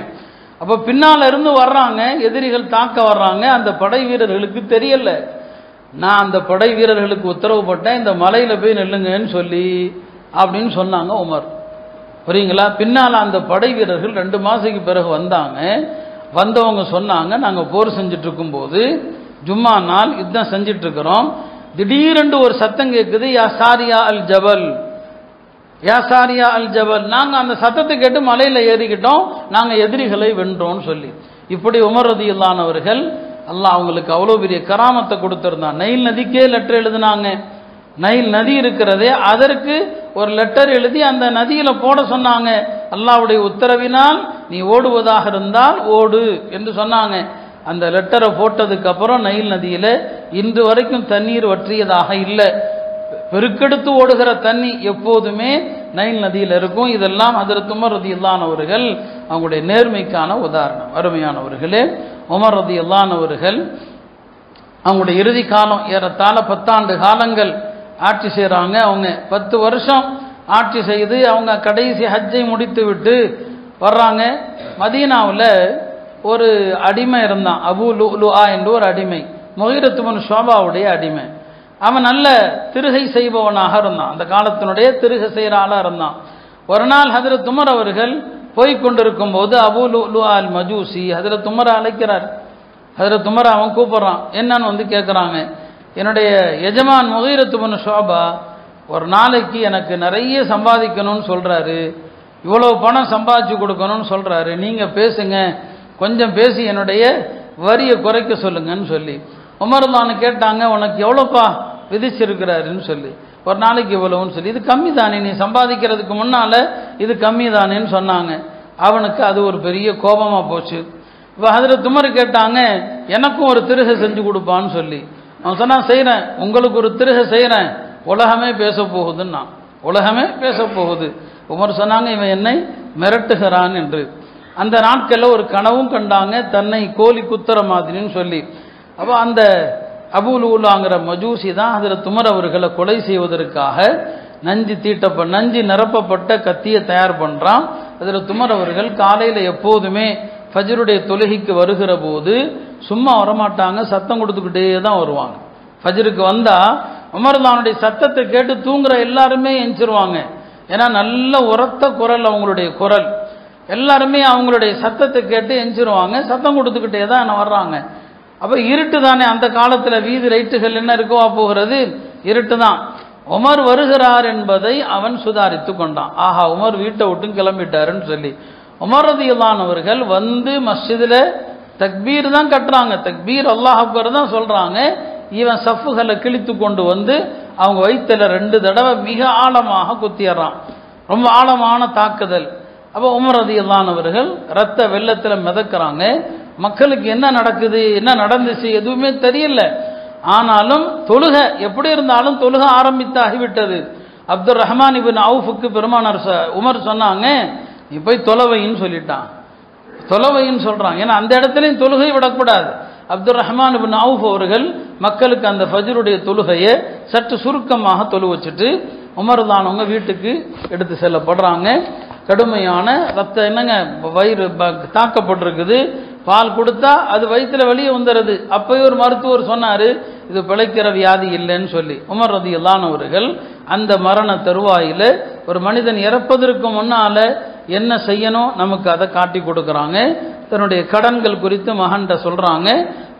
அப்போ பின்னால இருந்து வர்றாங்க, எதிரிகள் தாக்க வர்றாங்க. அந்த படை வீரர்களுக்கு தெரியல. நான் அந்த படை வீரர்களுக்கு உத்தரவு போட்டேன், இந்த மலையில போய் நில்லுங்கன்னு சொல்லி அப்படின்னு சொன்னாங்க உமர். புரியுங்களா? பின்னால அந்த படை வீரர்கள் 2 மாசத்துக்கு பிறகு வந்தாங்க. வந்தவங்க சொன்னாங்க, நாங்கள் போர் செஞ்சுட்டு இருக்கும் போது ஜும்மா நாள் யுத்தம் செஞ்சுட்டு இருக்கிறோம், திடீரென்று ஒரு சத்தம் கேட்குது, யா சாரியா அல் ஜபல், யா சாரியா அல் ஜபல். நாங்கள் அந்த சத்தத்தை கேட்டு மலையில ஏறிக்கிட்டோம், நாங்கள் எதிரிகளை வென்றோம்னு சொல்லி. இப்படி உமர் ரலியல்லாஹு அவர்கள், அல்லாஹ் அவங்களுக்கு அவ்வளோ பெரிய கராமத்தை கொடுத்திருந்தான். நைல் நதிக்கே லெட்டர் எழுதினாங்க. நைல் நதி இருக்கிறதே, அதற்கு ஒரு லெட்டர் எழுதி அந்த நதியில போட சொன்னாங்க. அல்லாஹ்வுடைய உத்தரவினால் நீ ஓடுவதாக இருந்தால் ஓடு என்று சொன்னாங்க. அந்த லெட்டரை போட்டதுக்கு அப்புறம் நைல் நதியில இன்று வரைக்கும் தண்ணீர் வற்றியதாக இல்லை. பெருக்கெடுத்து ஓடுகிற தண்ணி எப்போதுமே நைல் நதியில் இருக்கும். இதெல்லாம் ஹஜ்ரத் உமர் ரலியல்லாஹு அவர்கள் அவங்களுடைய நேர்மைக்கான உதாரணம். அருமையானவர்களே, உமர் ரலியல்லாஹு அவர்கள் அவங்களுடைய இறுதி காலம் ஏறத்தாழ 10 ஆண்டு காலங்கள் ஆட்சி செய்கிறாங்க. அவங்க 10 வருஷம் ஆட்சி செய்து அவங்க கடைசி ஹஜ்ஜை முடித்து விட்டு வர்றாங்க. மதீனாவில் ஒரு அடிமை இருந்தான், அபு லுஆ என்று ஒரு அடிமை, முகீரத் இப்னு ஷுஅபாவுடைய அடிமை. அவன் நல்ல திருகை செய்பவனாக இருந்தான், அந்த காலத்தினுடைய திருகை செய்கிற ஆளாக இருந்தான். ஒரு நாள் ஹஜ்ரத் உமர் அவர்கள் போய்கொண்டிருக்கும் போது அபூ லுஅ்லுஅ அல் மஜூசி ஹஜ்ரத் உமரை அழைக்கிறார். ஹஜ்ரத் உமரை அவன் கூப்பிடுறான். என்னன்னு வந்து கேட்குறாங்க. என்னுடைய எஜமான் முகீரத் இப்னு ஷுஅபா ஒரு நாளைக்கு எனக்கு நிறைய சம்பாதிக்கணும்னு சொல்றாரு, இவ்வளவு பணம் சம்பாதிச்சு கொடுக்கணும்னு சொல்றாரு, நீங்க பேசுங்க, கொஞ்சம் பேசி என்னுடைய வரியை குறைக்க சொல்லுங்கன்னு சொல்லி உமர்லான்னு கேட்டாங்க. உனக்கு எவ்வளோப்பா விதிச்சிருக்கிறாருன்னு சொல்லி. ஒரு நாளைக்கு இவ்வளவுன்னு சொல்லி. இது கம்மி தானே, நீ சம்பாதிக்கிறதுக்கு முன்னால இது கம்மி தானேன்னு சொன்னாங்க. அவனுக்கு அது ஒரு பெரிய கோபமா போச்சு. இப்போ ஹஜ்ரத் உமர் கேட்டாங்க, எனக்கும் ஒரு திருகை செஞ்சு கொடுப்பான்னு சொல்லி. அவன் சொன்னா, செய்கிறேன், உங்களுக்கு ஒரு திருகை செய்கிறேன், உலகமே பேச போகுதுன்னா. உலகமே பேச போகுது. உமர் சொன்னாங்க, இவன் என்னை மிரட்டுகிறான் என்று. அந்த நாட்களில் ஒரு கனவும் கண்டாங்க, தன்னை கோழி குத்துற மாதிரின்னு சொல்லி. அப்போ அந்த அபூ லுஅ்லுஅங்கிற மஜூசி தான் ஹஜ்ரத் உமர் அவர்களை கொலை செய்வதற்காக நஞ்சு நிரப்பப்பட்ட கத்தியை தயார் பண்ணுறான். ஹஜ்ரத் உமர் அவர்கள் காலையில் எப்போதுமே ஃபஜ்ருடைய தொழுகைக்கு வருகிற போது சும்மா வரமாட்டாங்க, சத்தம் கொடுத்துக்கிட்டே தான் வருவாங்க. ஃபஜ்ருக்கு வந்தால் உமர்லானுடைய சத்தத்தை கேட்டு தூங்குற எல்லாருமே எஞ்சிருவாங்க. ஏன்னா நல்ல உரத்த குரல் அவங்களுடைய குரல். எல்லாருமே அவங்களுடைய சத்தத்தை கேட்டு எஞ்சிருவாங்க, சத்தம் கொடுத்துக்கிட்டே தான் வர்றாங்க. அப்போ இருட்டு தானே, அந்த காலத்தில் வீதி லைட்டுகள் என்ன இருக்கவா போகிறது, இருட்டு தான். உமர் வருகிறார் என்பதை அவன் சுதாரித்து கொண்டான். ஆஹா, உமர் வீட்டை விட்டு கிளம்பிட்டாருன்னு சொல்லி உமர் ரலியல்லாஹு அவர்கள் வந்து மஸ்ஜிதில் தக்பீர் தான் கட்டுறாங்க, தக்பீர் அல்லாஹ் அக்பர் தான் சொல்றாங்க. இவன் சஃப்புகளை கிழித்து கொண்டு வந்து அவங்க வயிற்றுல 2 தடவை மிக ஆழமாக குத்திடுறான். ரொம்ப ஆழமான தாக்குதல். அப்போ உமர் ரலியல்லாஹு அவர்கள் ரத்த வெள்ளத்தில் மிதக்கிறாங்க. மக்களுக்கு என்ன நடக்குது, என்ன நடந்துச்சு எதுவுமே தெரியல. ஆனாலும் தொழுக எப்படி இருந்தாலும் தொழுக ஆரம்பித்தாகிவிட்டது. அப்துல் ரஹ்மான் இப்னு அவுஃபுக்கு பெருமானார் உமர் சொன்னாங்க, நீ போய் தொலைவைன்னு சொல்லிட்டான். தொலைவைன்னு சொல்றாங்க, ஏன்னா அந்த இடத்துலையும் தொழுகை விடக்கூடாது. அப்துல் ரஹ்மான் இப்னு அவுஃப் அவர்கள் மக்களுக்கு அந்த ஃபஜ்ருடைய தொழுகையை சற்று சுருக்கமாக தொழு வச்சுட்டு உமர் தான் அவங்க வீட்டுக்கு எடுத்து செல்லப்படுறாங்க. கடுமையான ரத்த என்னங்க வயிறு தாக்கப்பட்டிருக்குது, பால் கொடுத்தா அது வயிற்றுல வெளியே வந்துடுது. அப்போயே ஒரு மருத்துவர் சொன்னார், இது பிழைக்கிற வியாதி இல்லைன்னு சொல்லி. உமர் ரலியல்லாஹு அவர்கள் அந்த மரண தருவாயில் ஒரு மனிதன் இறப்பதற்கு முன்னால என்ன செய்யணும் நமக்கு அதை காட்டி கொடுக்குறாங்க. தன்னுடைய கடன்கள் குறித்து மகன்கிட்ட சொல்றாங்க,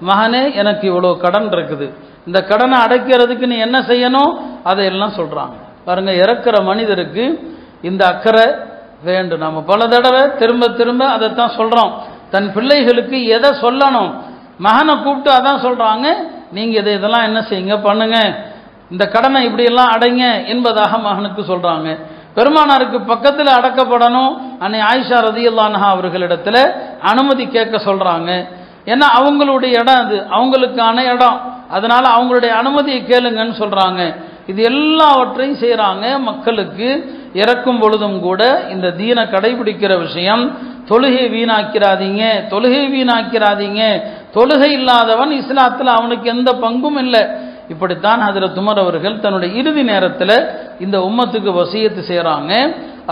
மகனே எனக்கு இவ்வளோ கடன் இருக்குது, இந்த கடனை அடைக்கிறதுக்கு நீ என்ன செய்யணும் அதையெல்லாம் சொல்றாங்க. பாருங்க, இறக்கிற மனிதருக்கு இந்த அக்கறை வேண்டும். நம்ம பல தடவை திரும்ப திரும்ப அதைத்தான் சொல்றோம். தன் பிள்ளைகளுக்கு எதை சொல்லணும், மகனை கூப்பிட்டு அதான் சொல்றாங்க, நீங்க இதெல்லாம் என்ன செய்யுங்க பண்ணுங்க, இந்த கடனை இப்படியெல்லாம் அடைங்க என்பதாக மகனுக்கு சொல்றாங்க. பெருமானாருக்கு பக்கத்தில் அடக்கப்படணும். அன்னை ஆயிஷா ரலியல்லாஹு அன்ஹா அவர்களிடத்துல அனுமதி கேட்க சொல்றாங்க. ஏன்னா அவங்களுடைய இடம் அது, அவங்களுக்கான இடம், அதனால அவங்களுடைய அனுமதியை கேளுங்கன்னு சொல்றாங்க. இது எல்லாவற்றையும் செய்யறாங்க. மக்களுக்கு இறக்கும் பொழுதும் கூட இந்த தீனை கடைபிடிக்கிற விஷயம், தொழுகை வீணாக்கிறாதீங்க, தொழுகை வீணாக்கிறாதீங்க, தொழுகை இல்லாதவன் இஸ்லாத்தில் அவனுக்கு எந்த பங்கும் இல்லை. இப்படித்தான் ஹஜ்ரத் உமர் அவர்கள் தன்னுடைய இறுதி நேரத்தில் இந்த உம்மத்துக்கு வசியத்து செய்கிறாங்க.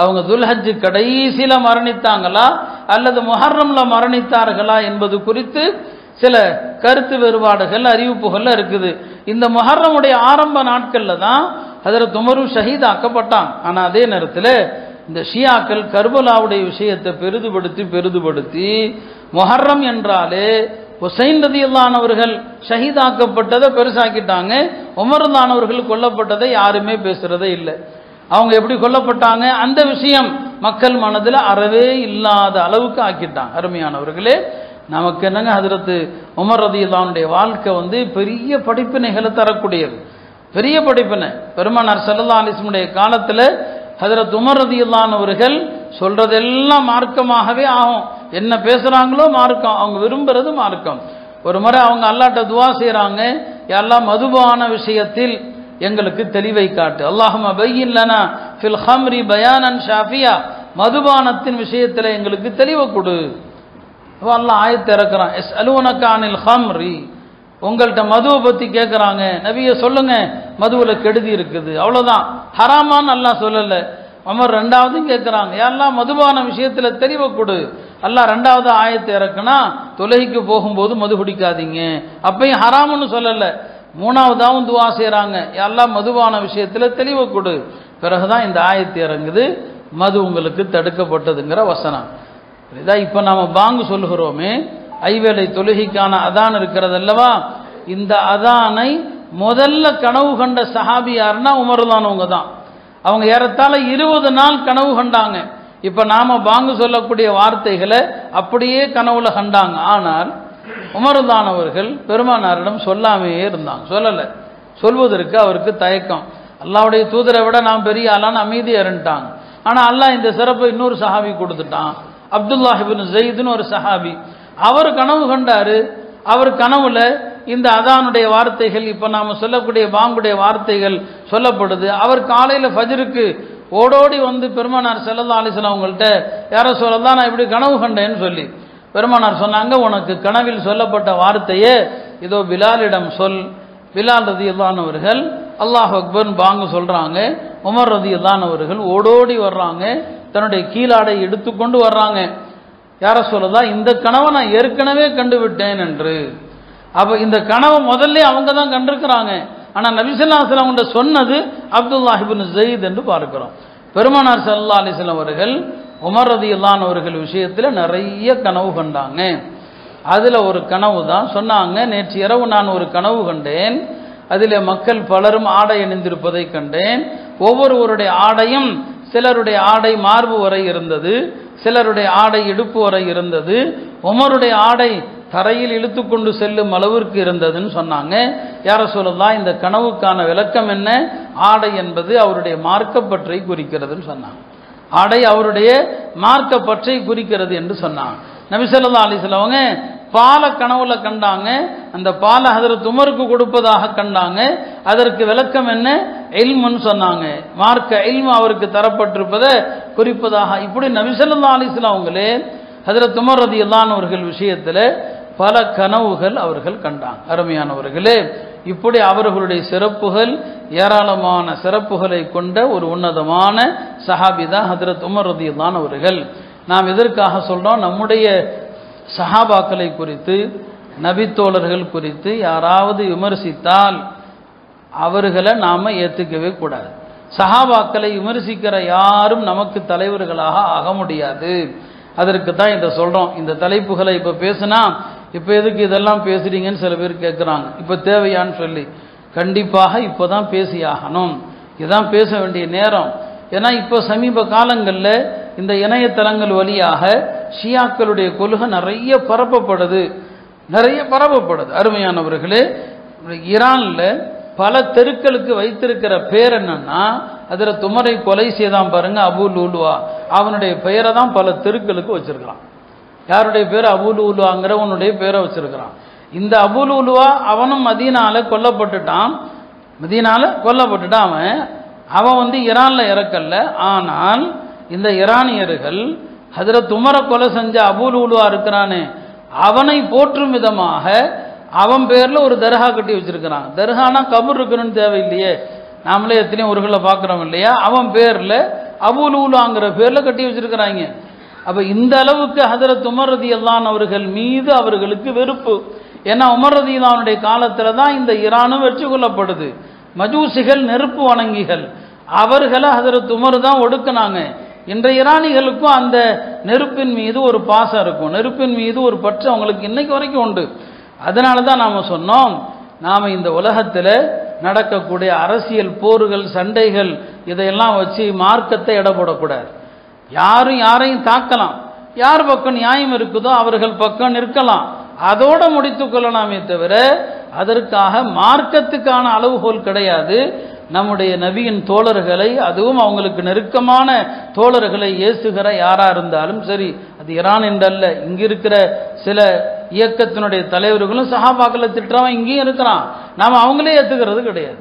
அவங்க துல்ஹஜ் கடைசியில மரணித்தாங்களா அல்லது முஹர்ரம்ல மரணித்தார்களா என்பது குறித்து சில கருத்து வேறுபாடுகள் அறிவிப்புகள் இருக்குது. இந்த முஹர்ரமுடைய ஆரம்ப நாட்கள்ல தான் ஹஜ்ரத் உமரும் ஷஹீதாக்கப்பட்டான். ஆனால் அதே நேரத்தில் இந்த ஷியாக்கள் கர்பலாவுடைய விஷயத்தை பெரிதுபடுத்தி முஹர்ரம் என்றாலே ஹுசைன் ரலியல்லாஹு அவர்கள் ஷஹீதாக்கப்பட்டதை பெருசாக்கிட்டாங்க. உமர் ரலியல்லாஹு அவர்கள் கொல்லப்பட்டதை யாருமே பேசுறதே இல்லை. அவங்க எப்படி கொல்லப்பட்டாங்க அந்த விஷயம் மக்கள் மனதில் அறவே இல்லாத அளவுக்கு ஆக்கிட்டாங்க. அருமையானவர்களே, நமக்கு என்னங்க ஹஜ்ரத் உமர் ரலியல்லாஹுடைய வாழ்க்கை பெரிய படிப்பினைகளை தரக்கூடியது, பெரிய படிப்பினை. பெருமானார் ஸல்லல்லாஹு அலைஹி வஸல்லம் காலத்தில் ஹஜ்ரத் உமர் ரலியல்லாஹு அவர்கள் சொல்றதெல்லாம் மார்க்கமாகவே ஆகும். என்ன பேசுறாங்களோ மார்க்கம், அவங்க விரும்புறது மார்க்கம். ஒரு முறை அவங்க அல்லாஹ்ட்ட துஆ செய்றாங்க, யா அல்லாஹ் மதுபான விஷயத்தில் எங்களுக்கு தெளிவை காட்டு, அல்லாஹும்ம பய்யின் லனா ஃபில் ஹம்ரி பயானன் ஷாஃபியா, மதுபானத்தின் விஷயத்தில் எங்களுக்கு தெளிவை கொடு. அல்லாஹ் ஆயத்தை இறக்குறான், யஸ்அலூனக அனில் ஹம்ரி, உங்கள்கிட்ட மதுவை பற்றி கேட்குறாங்க, நபியை சொல்லுங்க மதுவில் கெடுதி இருக்குது, அவ்வளோதான், ஹராமான்னு அல்லாஹ் சொல்லலை. உமர் 2வதும் கேட்குறாங்க, யாரெல்லாம் மதுபான விஷயத்தில் தெளிவை கொடு. அல்லாஹ் 2வது ஆயத்தை இறக்குனா தொழுகைக்கு போகும்போது மது குடிக்காதீங்க, அப்பையும் ஹராமுன்னு சொல்லலை. 3வதாகவும் துவா செய்கிறாங்க, யாரெல்லாம் மதுபான விஷயத்தில் தெளிவை கொடு. பிறகுதான் இந்த ஆயத்தை இறங்குது, மது உங்களுக்கு தடுக்கப்பட்டதுங்கிற வசனம். இதான் இப்போ நாம் பாங்கு சொல்லுகிறோமே, ஐவேளை தொழுகைக்கான அதான் இருக்கிறது அல்லவா, இந்த அதானை முதல்ல கனவு கண்ட சஹாபி யாருன்னா உமர்தானவங்க தான். அவங்க ஏறத்தாழ 20 நாள் கனவு கண்டாங்க. இப்போ நாம் பாங்கு சொல்லக்கூடிய வார்த்தைகளை அப்படியே கனவுல கண்டாங்க. ஆனால் உமர்தானவர்கள் பெருமானாரிடம் சொல்லாமே இருந்தாங்க, சொல்லலை. சொல்வதற்கு அவருக்கு தயக்கம். அல்லாஹ்வுடைய தூதரை விட நாம் பெரிய ஆளான்னு அமைதியாக இருந்துட்டாங்க. ஆனால் அல்லாஹ் இந்த சிறப்பை இன்னொரு சஹாபி கொடுத்துட்டான். அப்துல்லாஹ் இப்னு ஸைத்னு ஒரு சஹாபி, அவர் கனவு கண்டாரு. அவர் கனவுல இந்த அதானுடைய வார்த்தைகள், இப்போ நாம் சொல்லக்கூடிய பாங்குடைய வார்த்தைகள் சொல்லப்படுது. அவர் காலையில் ஃபஜ்ருக்கு ஓடோடி வந்து பெருமானார் ஸல்லல்லாஹு அலைஹி வஸல்லம் அவங்கள்ட்ட, யார சொல்லலாம் நான் இப்படி கனவு கண்டேன்னு சொல்லி பெருமானார் சொன்னாங்க, உனக்கு கனவில் சொல்லப்பட்ட வார்த்தையே இதோ பிலாலிடம் சொல். பிலால் ரலியல்லாஹு அன்ஹு அவர்கள் அல்லாஹ் அக்பர் பாங்கு சொல்றாங்க. உமர் ரலியல்லாஹு அன்ஹு அவர்கள் ஓடோடி வர்றாங்க, தன்னுடைய கீழாடை எடுத்துக்கொண்டு வர்றாங்க. யார சொல்லலாம், இந்த கனவை நான் ஏற்கனவே கண்டுவிட்டேன் என்று. அப்போ இந்த கனவை முதல்ல அவங்க தான் கண்டிருக்கிறாங்க. ஆனால் நபி ஸல்லல்லாஹு அலைஹி வஸல்லம் சொன்னது அப்துல்லாஹ் இப்னு ஸைத் என்று பார்க்கிறோம். பெருமானார் ஸல்லல்லாஹு அலைஹி வஸல்லம் அவர்கள் உமர் ரலியல்லாஹு அன்ஹு அவர்கள் விஷயத்தில் நிறைய கனவு கண்டாங்க. அதில் ஒரு கனவு தான் சொன்னாங்க, நேற்று இரவு நான் ஒரு கனவு கண்டேன். அதில் மக்கள் பலரும் ஆடை அணிந்திருப்பதை கண்டேன். ஒவ்வொருவருடைய ஆடையும், சிலருடைய ஆடை மார்பு வரை இருந்தது, சிலருடைய ஆடை இடுப்பு வரை இருந்தது. உமருடைய ஆடை தரையில் இழுத்து கொண்டு செல்லும் அளவிற்கு இருந்ததுன்னு சொன்னாங்க. யார சொல்லலாம், இந்த கனவுக்கான விளக்கம் என்ன? ஆடை என்பது அவருடைய மார்க்கப்பற்றை குறிக்கிறதுன்னு சொன்னாங்க. ஆடை அவருடைய மார்க்கப்பற்றை குறிக்கிறது என்று சொன்னாங்க. நபி ஸல்லல்லாஹு அலைஹி வஸல்லம் அவங்க பால கனவுல கண்டாங்க. அந்த பால ஹஜ்ரத் உமருக்கு கொடுப்பதாக கண்டாங்க. அதற்கு விளக்கம் என்ன? இல்முன்னு சொன்னாங்க. மார்க்க இல்மு அவருக்கு தரப்பட்டிருப்பதை குறிப்பதாக. இப்படி நபி ஸல்லல்லாஹு அலைஹி வஸல்லம் அவங்களே ஹஜ்ரத் உமர் ரலியல்லாஹு அன்ஹு அவர்கள் விஷயத்தில் பல கனவுகள் அவர்கள் கண்டாங்க. அருமையானவர்களே, இப்படி அவர்களுடைய சிறப்புகள், ஏராளமான சிறப்புகளை கொண்ட ஒரு உன்னதமான சஹாபி தான் ஹஜ்ரத் உமர் ரலியல்லாஹு அன்ஹு அவர்கள். நாம் எதற்காக சொல்றோம்? நம்முடைய சஹாபாக்களை குறித்து, நபித்தோழர்கள் குறித்து யாராவது விமர்சித்தால் அவர்களை நாம் ஏற்றுக்கவே கூடாது. சஹாபாக்களை விமர்சிக்கிற யாரும் நமக்கு தலைவர்களாக ஆக முடியாது. அதற்கு தான் இதை சொல்கிறோம். இந்த தலைப்புகளை இப்போ பேசுனா, இப்போ எதுக்கு இதெல்லாம் பேசுறீங்கன்னு சில பேர் கேட்குறாங்க. இப்போ தேவையான்னு சொல்லி, கண்டிப்பாக இப்போ தான் பேசியாகணும். இதுதான் பேச வேண்டிய நேரம். ஏன்னா இப்போ சமீப காலங்களில் இந்த இணையதளங்கள் வழியாக ஷியாக்களுடைய கொள்கை நிறைய பரப்பப்படுது. அருமையானவர்களே, ஈரானில் பல தெருக்களுக்கு வைத்திருக்கிற பேர் என்னன்னா, அதில் துமரை கொலை செய்தான் பாருங்க, அபு லூலுவா, அவனுடைய பெயரை தான் பல தெருக்களுக்கு வச்சிருக்கிறான். யாருடைய பேர்? அபு லூலுவாங்கிறவனுடைய பேரை வச்சிருக்கிறான். இந்த அபு லூலுவா அவனும் மதீனால கொல்லப்பட்டுட்டான். அவன் வந்து ஈரான்ல இறக்கல்ல. ஆனால் இந்த ஈரானியர்கள் ஹஜ்ரத் உமரை கொலை செஞ்ச அபு லூலுவா இருக்கிறானே, அவனை போற்றும் விதமாக அவன் பேர்ல ஒரு தர்கா கட்டி வச்சிருக்கிறான். தர்கானா கபர் இருக்கணும்னு தேவையில்லையே, நாமளே எத்தனையோ ஊர்களை பார்க்குறோம் இல்லையா? அவன் பேர்ல அபு லூலுவாங்கிற பேர்ல கட்டி வச்சிருக்கிறாங்க. அப்ப இந்த அளவுக்கு ஹஜ்ரத் உமர் ரலியல்லாஹு அன்ஹு அவர்கள் மீது அவர்களுக்கு வெறுப்பு. ஏன்னா உமர் ரலியல்லாஹு அன்ஹுடைய காலத்துல தான் இந்த ஈரானும் வெற்றி கொள்ளப்படுது. மஜூசிகள், நெருப்பு வணங்கிகள், அவர்களை ஹஜ்ரத் உமர் தான் ஒடுக்குனாங்க. இன்றைய ஈரானிகளுக்கும் அந்த நெருப்பின் மீது ஒரு பாசம் இருக்கும், நெருப்பின் மீது ஒரு பற்று அவங்களுக்கு இன்னைக்கு வரைக்கும் உண்டு. அதனால தான் நாம் சொன்னோம், நாம் இந்த உலகத்தில் நடக்கக்கூடிய அரசியல் போர்கள், சண்டைகள், இதையெல்லாம் வச்சு மார்க்கத்தை இடப்படக்கூடாது. யாரும் யாரையும் தாக்கலாம், யார் பக்கம் நியாயம் இருக்குதோ அவர்கள் பக்கம் நிற்கலாம், அதோடு முடித்து கொள்ளலாமே தவிர அதற்காக மார்க்கத்துக்கான அளவுகோல் கிடையாது. நம்முடைய நபியின் தோழர்களை, அதுவும் அவங்களுக்கு நெருக்கமான தோழர்களை ஏசுகிற யாரா இருந்தாலும் சரி, அது ஈரான் என்றல்ல, இங்க இருக்கிற சில இயக்கத்தினுடைய தலைவர்களும் சஹாபாக்களை திட்டுறவன் இங்கேயும் இருக்கிறான். நாம் அவங்களே ஏற்றுக்கிறது கிடையாது,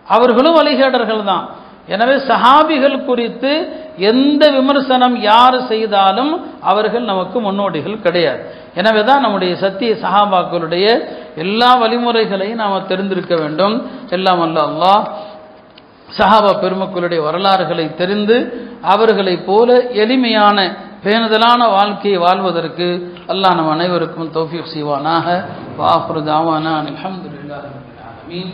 அவர்களும் வழிகேடர்கள் தான். எனவே சஹாபிகள் குறித்து எந்த விமர்சனம் யார் செய்தாலும் அவர்கள் நமக்கு முன்னோடிகள் கிடையாது. எனவே தான் நம்முடைய சத்திய சஹாபாக்களுடைய எல்லா வழிமுறைகளையும் நாம் தெரிந்திருக்க வேண்டும். எல்லாம் அல்ல அல்லாஹ் சஹாபா பெருமக்களுடைய வரலாறுகளை தெரிந்து அவர்களைப் போல எளிமையான பேணுதலான வாழ்க்கையை வாழ்வதற்கு அல்லாஹ் நம் அனைவருக்கும் தௌஃபீக் செய்வானாக. வ ஆஃபிரு தஅவானா அல்ஹம்துலில்லாஹி ரப்பில் ஆலமீன்.